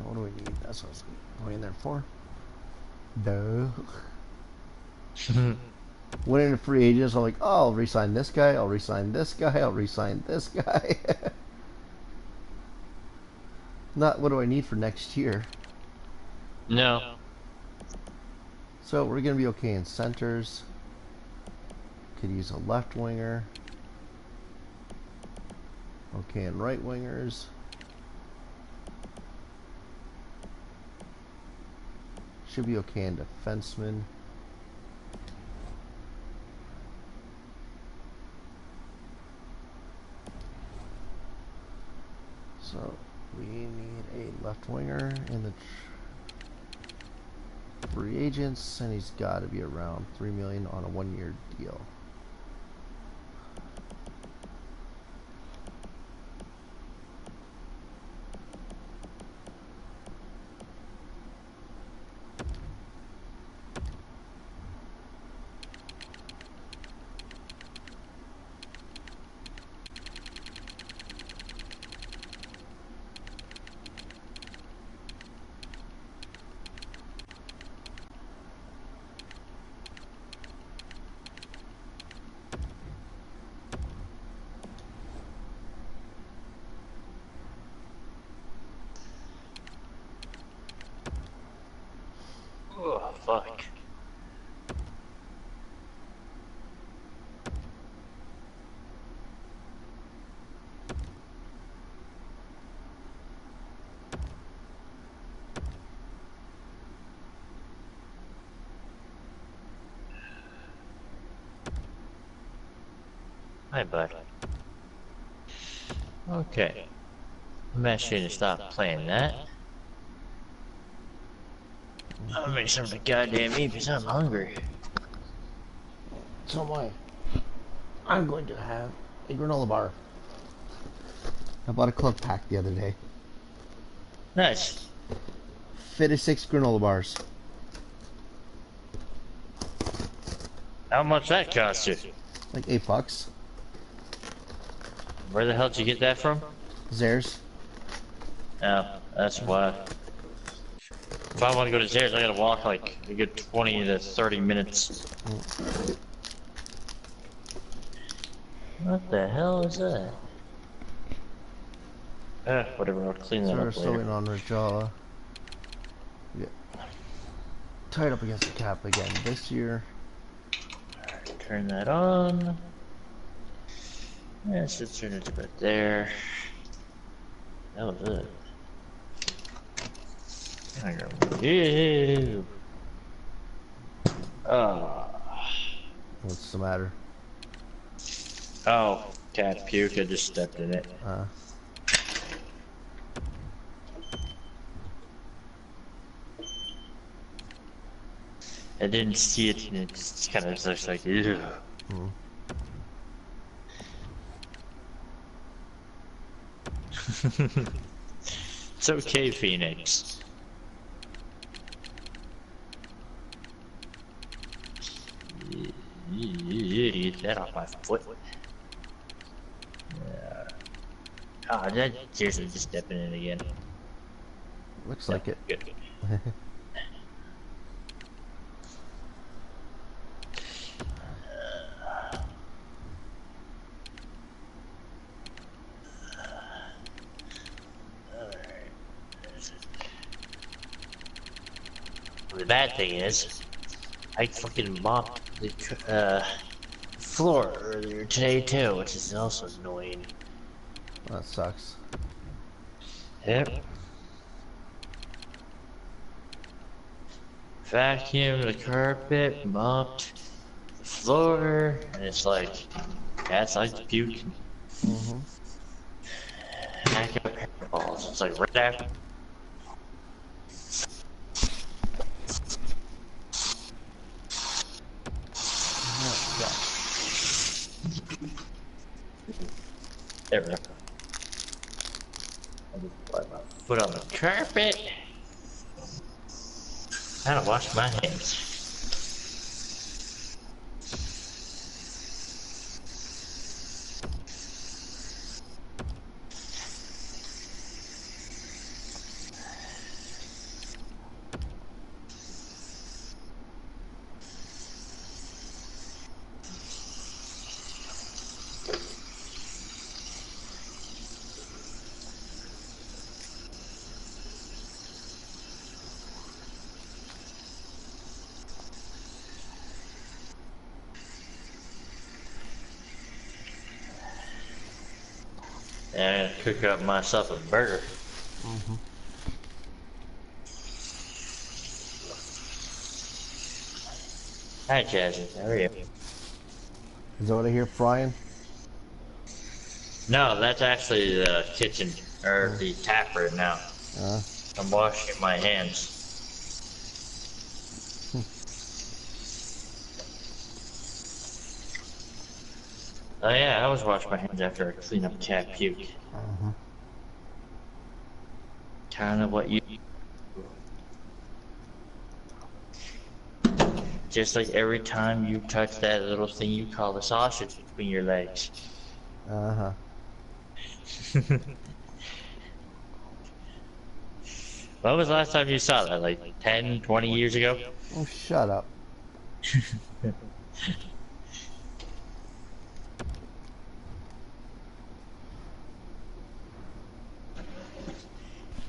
What do we need? That's what I was going there for. No. Went into free agents. I'm like, oh, I'll resign this guy. I'll resign this guy. I'll resign this guy. Not what do I need for next year. No. So we're gonna be okay in centers. Could use a left winger. Okay in right wingers. Should be okay in defensemen. So we need a left winger in the free agents, and he's got to be around $3 million on a 1-year deal. Hi, bud. Okay. I'm actually gonna stop playing that. I'll make something goddamn eat because I'm hungry. So am I. I'm going to have a granola bar. I bought a club pack the other day. Nice. Fit of 6 granola bars. How much that cost you? Like $8. Where the hell did you get that from? Zares. Oh, that's why. If I want to go to Zares, I gotta walk like a good 20 to 30 minutes. What the hell is that? Whatever, I'll clean that So we're up still later. waiting on her jaw. Yeah. Tied up against the cap again this year. Turn that on. Yeah, it should turn it about there. That was it. I got you. What's the matter? Oh, cat puke, I just stepped in it. I didn't see it, and it just kind of looks like, ew. It's okay, Phoenix. Get that off my foot. Yeah. Oh, that seriously just stepping in again. Looks like it. Good. The bad thing is, I fucking mopped the floor earlier today too, which is also annoying. That sucks. Yep. Vacuumed the carpet, mopped the floor, and it's like, that's like puke. Hack up hairballs. It's like right after. There we go. I just put my foot on the carpet. I gotta wash my hands. And I'm gonna cook up myself a burger. Hi, Jazzy. How are you? Is that what I hear frying? No, that's actually the kitchen, or the tap right now. I'm washing my hands. Oh yeah, I always wash my hands after I clean up cat puke. Kind of what you... Just like every time you touch that little thing you call the sausage between your legs. When was the last time you saw that? Like 10, 20 years ago? Oh, shut up.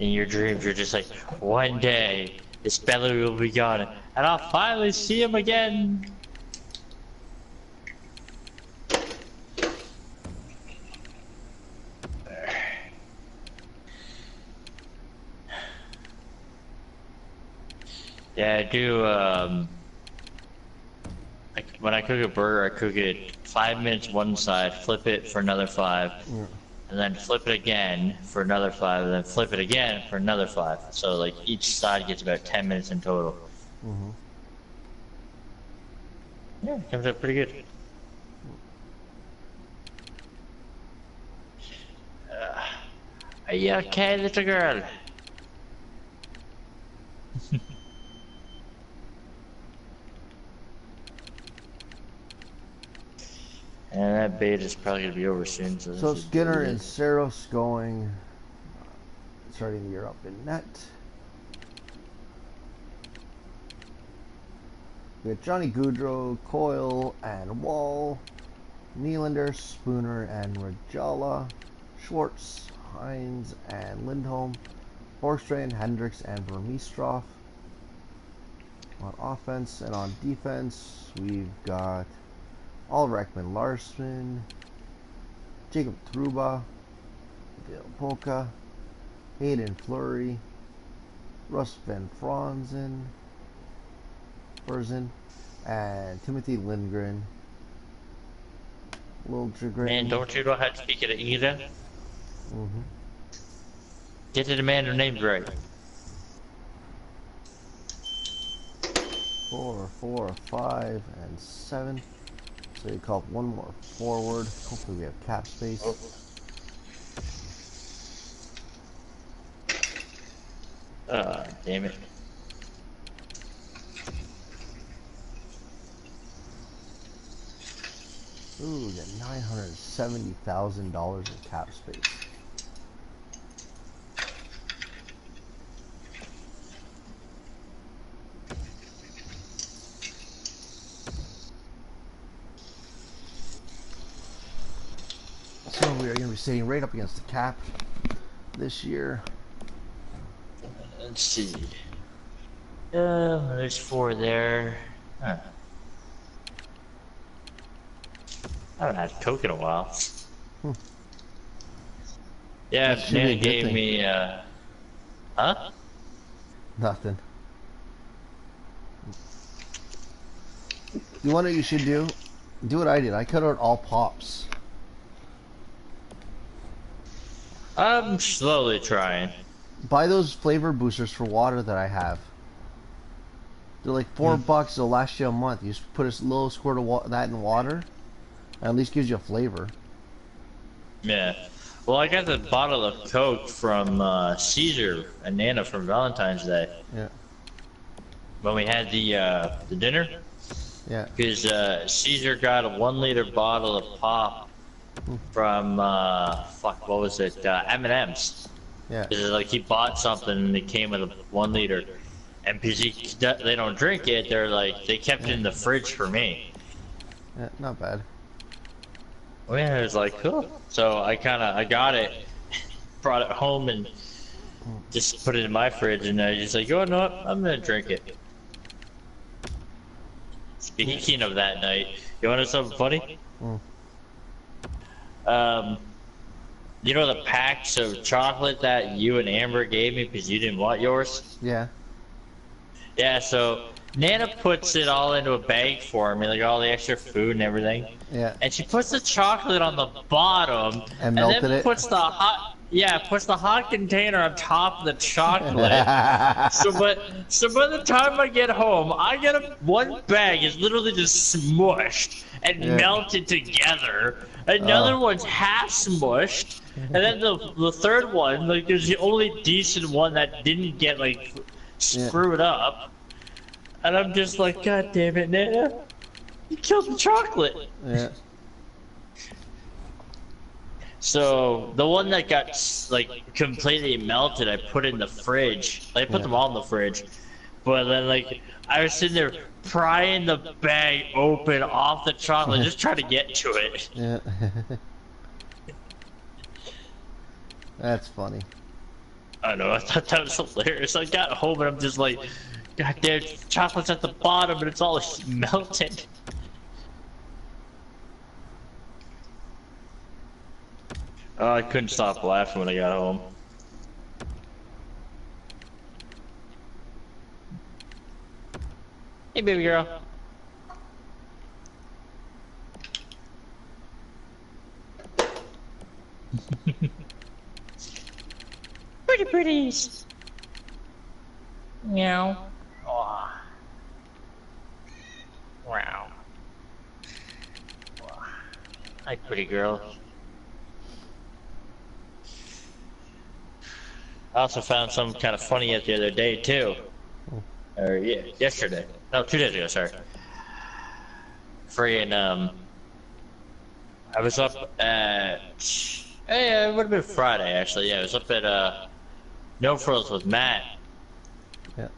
In your dreams, you're just like, one day, this belly will be gone, and I'll finally see him again! Yeah, I do, like, when I cook a burger, I cook it 5 minutes one side, flip it for another 5, Yeah. and then flip it again for another 5, and then flip it again for another 5. So like each side gets about 10 minutes in total. Mm-hmm. Yeah, comes out pretty good. Are you okay, little girl? And that bait is probably gonna be over soon. So Skinner and Saros going, starting the year up in net. We got Johnny Goudreau, Coyle, and Wall, Nylander, Spooner, and Rajala, Schwartz, Hines, and Lindholm, Borgstrand, Hendricks, and Vermistroff. On offense and on defense, we've got Allrekman, Larson, Jacob Truba, Dale Polka, Hayden Fleury, Russ Van Franzen, and Timothy Lindgren. Man, don't you know how to speak it either? Mm-hmm. Get to the man who named right. 4, 4, 5, and 7. So you call up one more forward. Hopefully we have cap space. Oh. Damn it. Ooh, we got $970,000 in cap space. So we are going to be sitting right up against the cap this year. Let's see. There's 4 there. Huh. I haven't had Coke in a while. Yeah, Nana gave me, huh? Nothing. You want what you should do? Do what I did. I cut out all pops. I'm slowly trying. Buy those flavor boosters for water that I have. They're like $4. They'll last you a month. You just put a little squirt of that in water. At least gives you a flavor. Yeah. Well, I got the bottle of Coke from Caesar and Nana from Valentine's Day. Yeah. When we had the dinner. Yeah. Because Caesar got a 1-liter bottle of pop from fuck, what was it? M&M's. Yeah. Like he bought something and it came with a 1 liter, and because they don't drink it, they're like they kept it in the fridge for me. Yeah, not bad. Oh yeah, I was like, cool. So I got it, brought it home and just put it in my fridge, and I just like, oh no, I'm gonna drink it. Speaking of that night, you want to know something funny? You know the packs of chocolate that you and Amber gave me because you didn't want yours? Yeah. Yeah, so Nana puts it all into a bag for me, like all the extra food and everything. Yeah. And she puts the chocolate on the bottom And melted then it? puts the hot container on top of the chocolate. so by the time I get home, I get one bag is literally just smushed and melted together. Another one's half smushed, and then the third one, like there's the only decent one that didn't get like screwed up. And I'm just like, God damn it, Nana, you killed the chocolate. Yeah. So the one that got like completely melted, I put in the fridge. I put them all in the fridge, but then like I was sitting there prying the bag open off the chocolate, just trying to get to it. Yeah. That's funny. I know. I thought that was hilarious. I got home and I'm just like, God damn, chocolate's at the bottom and it's all melted. Oh, I couldn't stop laughing when I got home. Hey, baby girl. Pretty pretties. Meow. Aw. Wow. Hi, pretty girl. I also found something kind of funny the other day too. Or yeah, yesterday. No, 2 days ago. Sorry. I was up at. Hey, it would have been Friday actually. Yeah, I was up at No Frills with Matt. Yeah.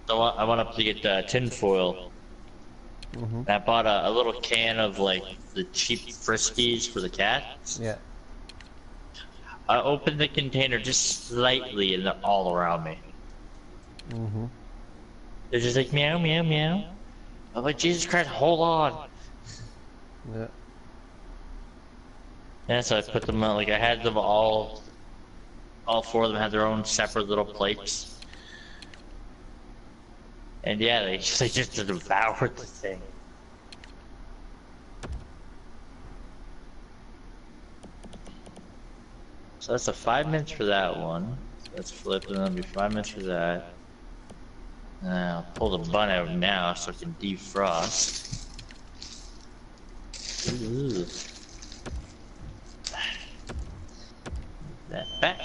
So I went up to get tinfoil. And I bought a little can of like the cheap Friskies for the cats. Yeah. I opened the container just slightly and they're all around me. They're just like meow, meow, meow. I'm like, Jesus Christ, hold on. Yeah. Yeah, so I put them out, like I had them all 4 of them had their own separate little plates. And yeah, they just devoured the thing. So that's a 5 minutes for that one. So let's flip and that'll be 5 minutes for that. I'll pull the bun out now so I can defrost. Ooh. That back.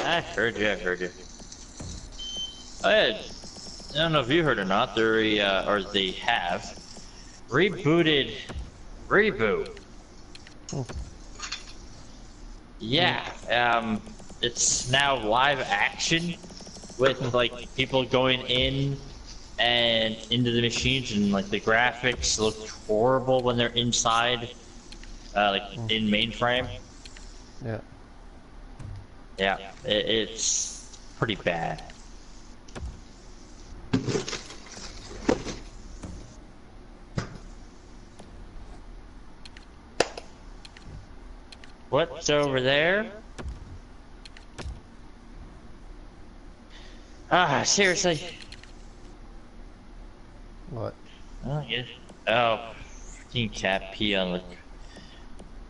I heard you. Oh, yeah. I don't know if you heard or not. They have rebooted Reboot. Yeah. It's now live action with like people going in and into the machines, and like the graphics look horrible when they're inside, like in mainframe. Yeah. Yeah, it's pretty bad. What's over there? Seriously. What? Oh, yeah. Oh, freaking cat pee on the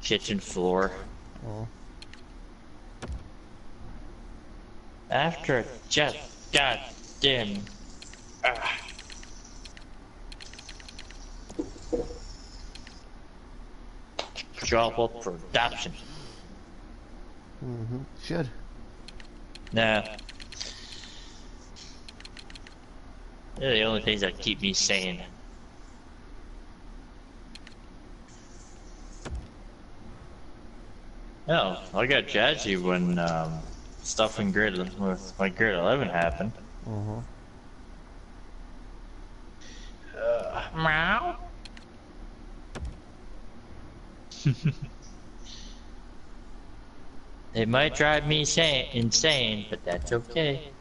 kitchen floor. Oh. After just goddamn. Drop up for adoption. Should. Nah. They're the only things that keep me sane. Oh, I got jazzy when stuff in with my grade 11 happened. Meow. It might drive me insane, but that's okay.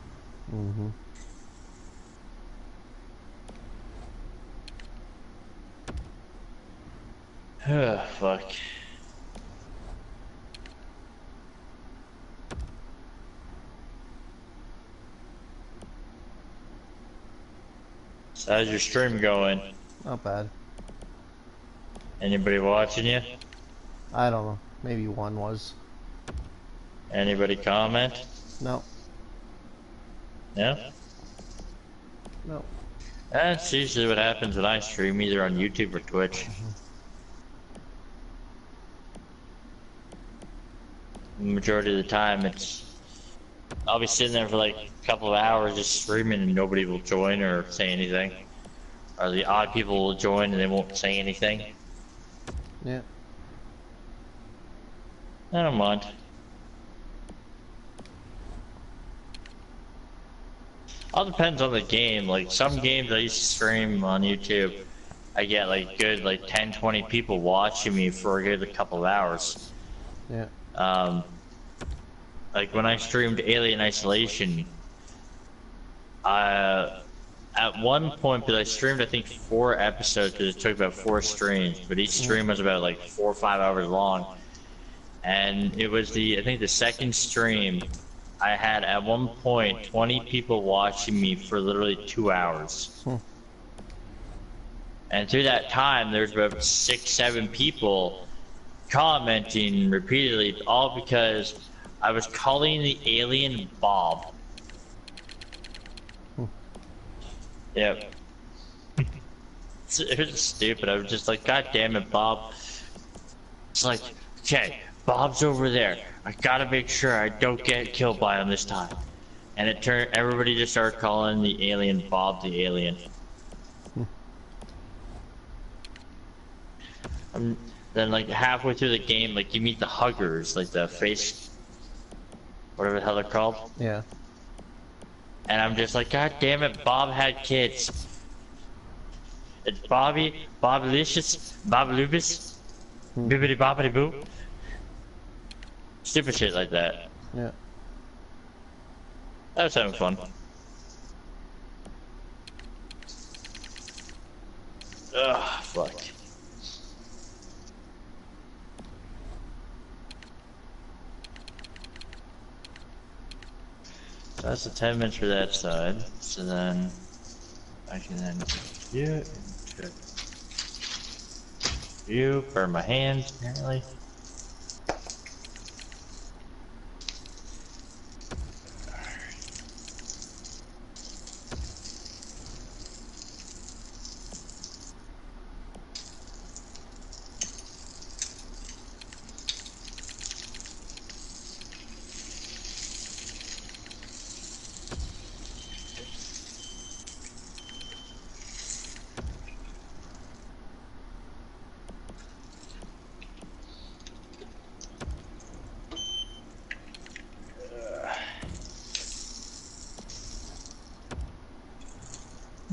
Oh, fuck. So how's your stream going? Not bad. Anybody watching you? I don't know. Maybe one was. Anybody comment? No. No? No. That's usually what happens when I stream, either on YouTube or Twitch. The majority of the time, I'll be sitting there for like a couple of hours just streaming and nobody will join or say anything. Or the odd people will join and they won't say anything. Yeah. I don't mind. All depends on the game. Like some games I used to stream on YouTube, I get like good like 10-20 people watching me for a good couple of hours. Yeah. Like when I streamed Alien Isolation, at one point, because I streamed I think 4 episodes, because it took about 4 streams, but each stream was about like 4 or 5 hours long, and it was I think the second stream, I had at one point 20 people watching me for literally 2 hours. And through that time, there's about 6, 7 people commenting repeatedly, all because I was calling the alien Bob. Yep. It was stupid. I was just like, God damn it, Bob. It's like, okay, Bob's over there. I gotta make sure I don't get killed by him this time. And it turned, everybody just started calling the alien Bob the alien. Then like halfway through the game, like you meet the huggers, like the face, whatever the hell they're called. Yeah. And I'm just like, God damn it, Bob had kids. It's Bobby, Bobalicious, Bobalubis, Bibbidi Bobbidi Boo. Stupid shit like that. Yeah. That was having fun. Ugh, fuck. So that's the 10 minutes for that side. So then I can then you you burn my hands apparently.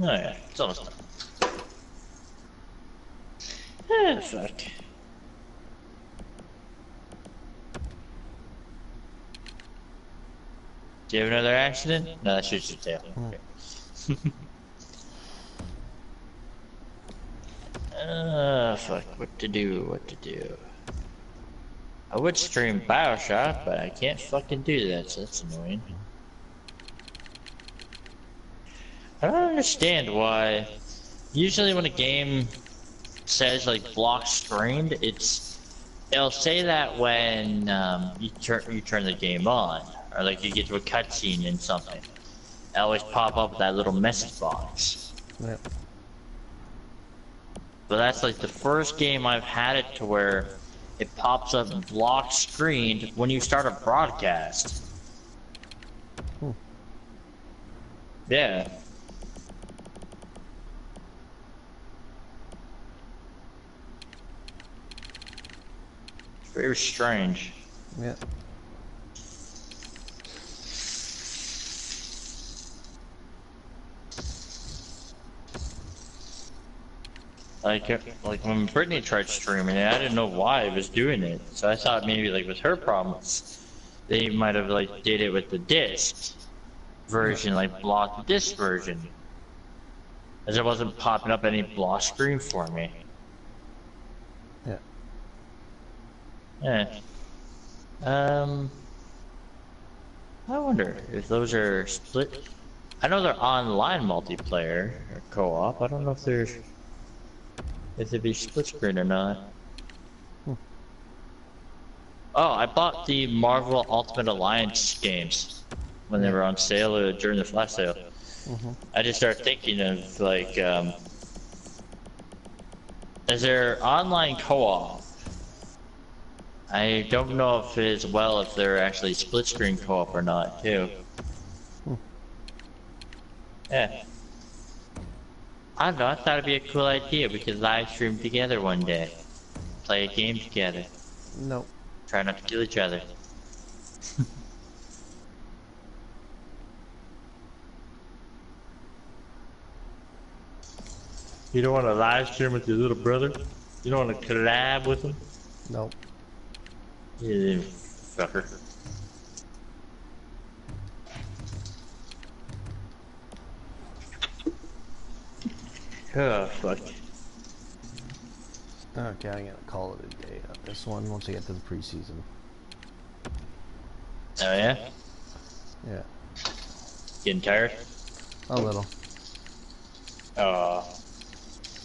Oh yeah, it's almost done. Ah, fuck. Do you have another accident? No, that's just your tail. Okay. Fuck, what to do, what to do. I would stream BioShock, but I can't fucking do that, so that's annoying. I don't understand why. Usually when a game says like block screened, it'll say that when you turn the game on, or like you get to a cutscene in something. It always pop up with that little message box. Yep. But that's like the first game I've had it to where it pops up block screened when you start a broadcast. Yeah. Very strange. Yeah. Like when Brittany tried streaming it, I didn't know why it was doing it. So I thought maybe like with her problems, they might have like did it with the disc version, like blocked the disc version, as it wasn't popping up any block screen for me. Yeah. Yeah. I wonder if those are split. I know they're online multiplayer or co-op. I don't know if they'd be split screen or not. Oh, I bought the Marvel Ultimate Alliance games when they were on sale during the flash sale. I just started thinking of like, is there online co-op? I don't know if it is well if they're actually split screen co-op or not too. Yeah. I don't know, I thought it'd be a cool idea. We could live stream together one day. Play a game together. Nope. Try not to kill each other. You don't want to live stream with your little brother? You don't want to collab with him? Nope. You fucker. Oh, fuck. Okay, I'm gonna call it a day on this one once I get to the preseason. Oh, yeah? Getting tired? A little.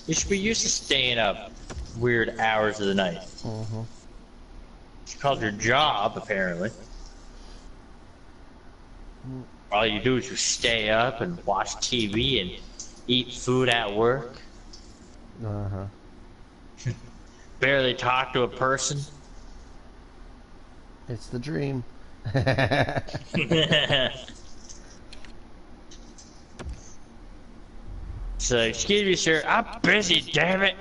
You should be used to staying up weird hours of the night. Mm-hmm. It's called your job, apparently. All you do is just stay up and watch TV and eat food at work. Uh-huh. Barely talk to a person. It's the dream. So, excuse me, sir. I'm busy, damn it.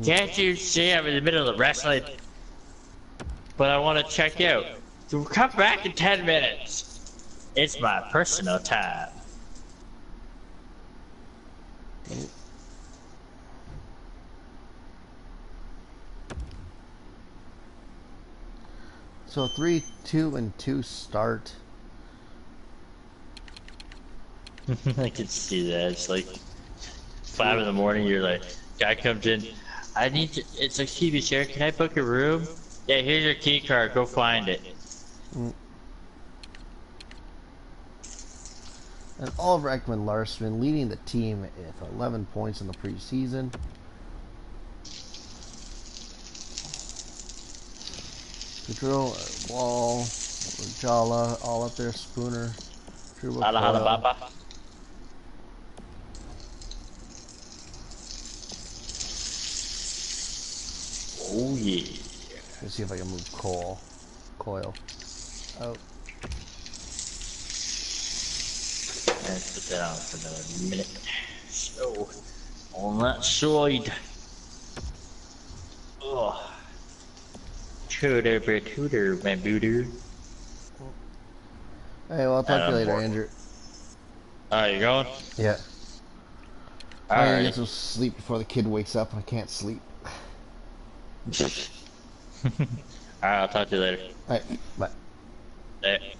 Can't you see I'm in the middle of wrestling? But I want to check out. So come back in 10 minutes. It's my personal time. So 3, 2, and 2 start. I can see that. It's like 5 in the morning. You're like, guy comes in. I need to. It's like, excuse me, sir. Can I book a room? Yeah, here's your key card. Go find it. And Oliver Ekman-Larsson leading the team with 11 points in the preseason. Gaudreau, Wall, Jala, all up there. Spooner, Trouba, Hala hala baba. Oh yeah. Let's see if I can move Coil. Oh. Let's put that on for another minute. So, on that side. Oh. Tutor, my booter. Hey, well, I'll talk to you later, Andrew. Alright, you going? Yeah. I need to Alright. get some sleep before the kid wakes up. I can't sleep. Alright, I'll talk to you later. Alright, bye. Bye.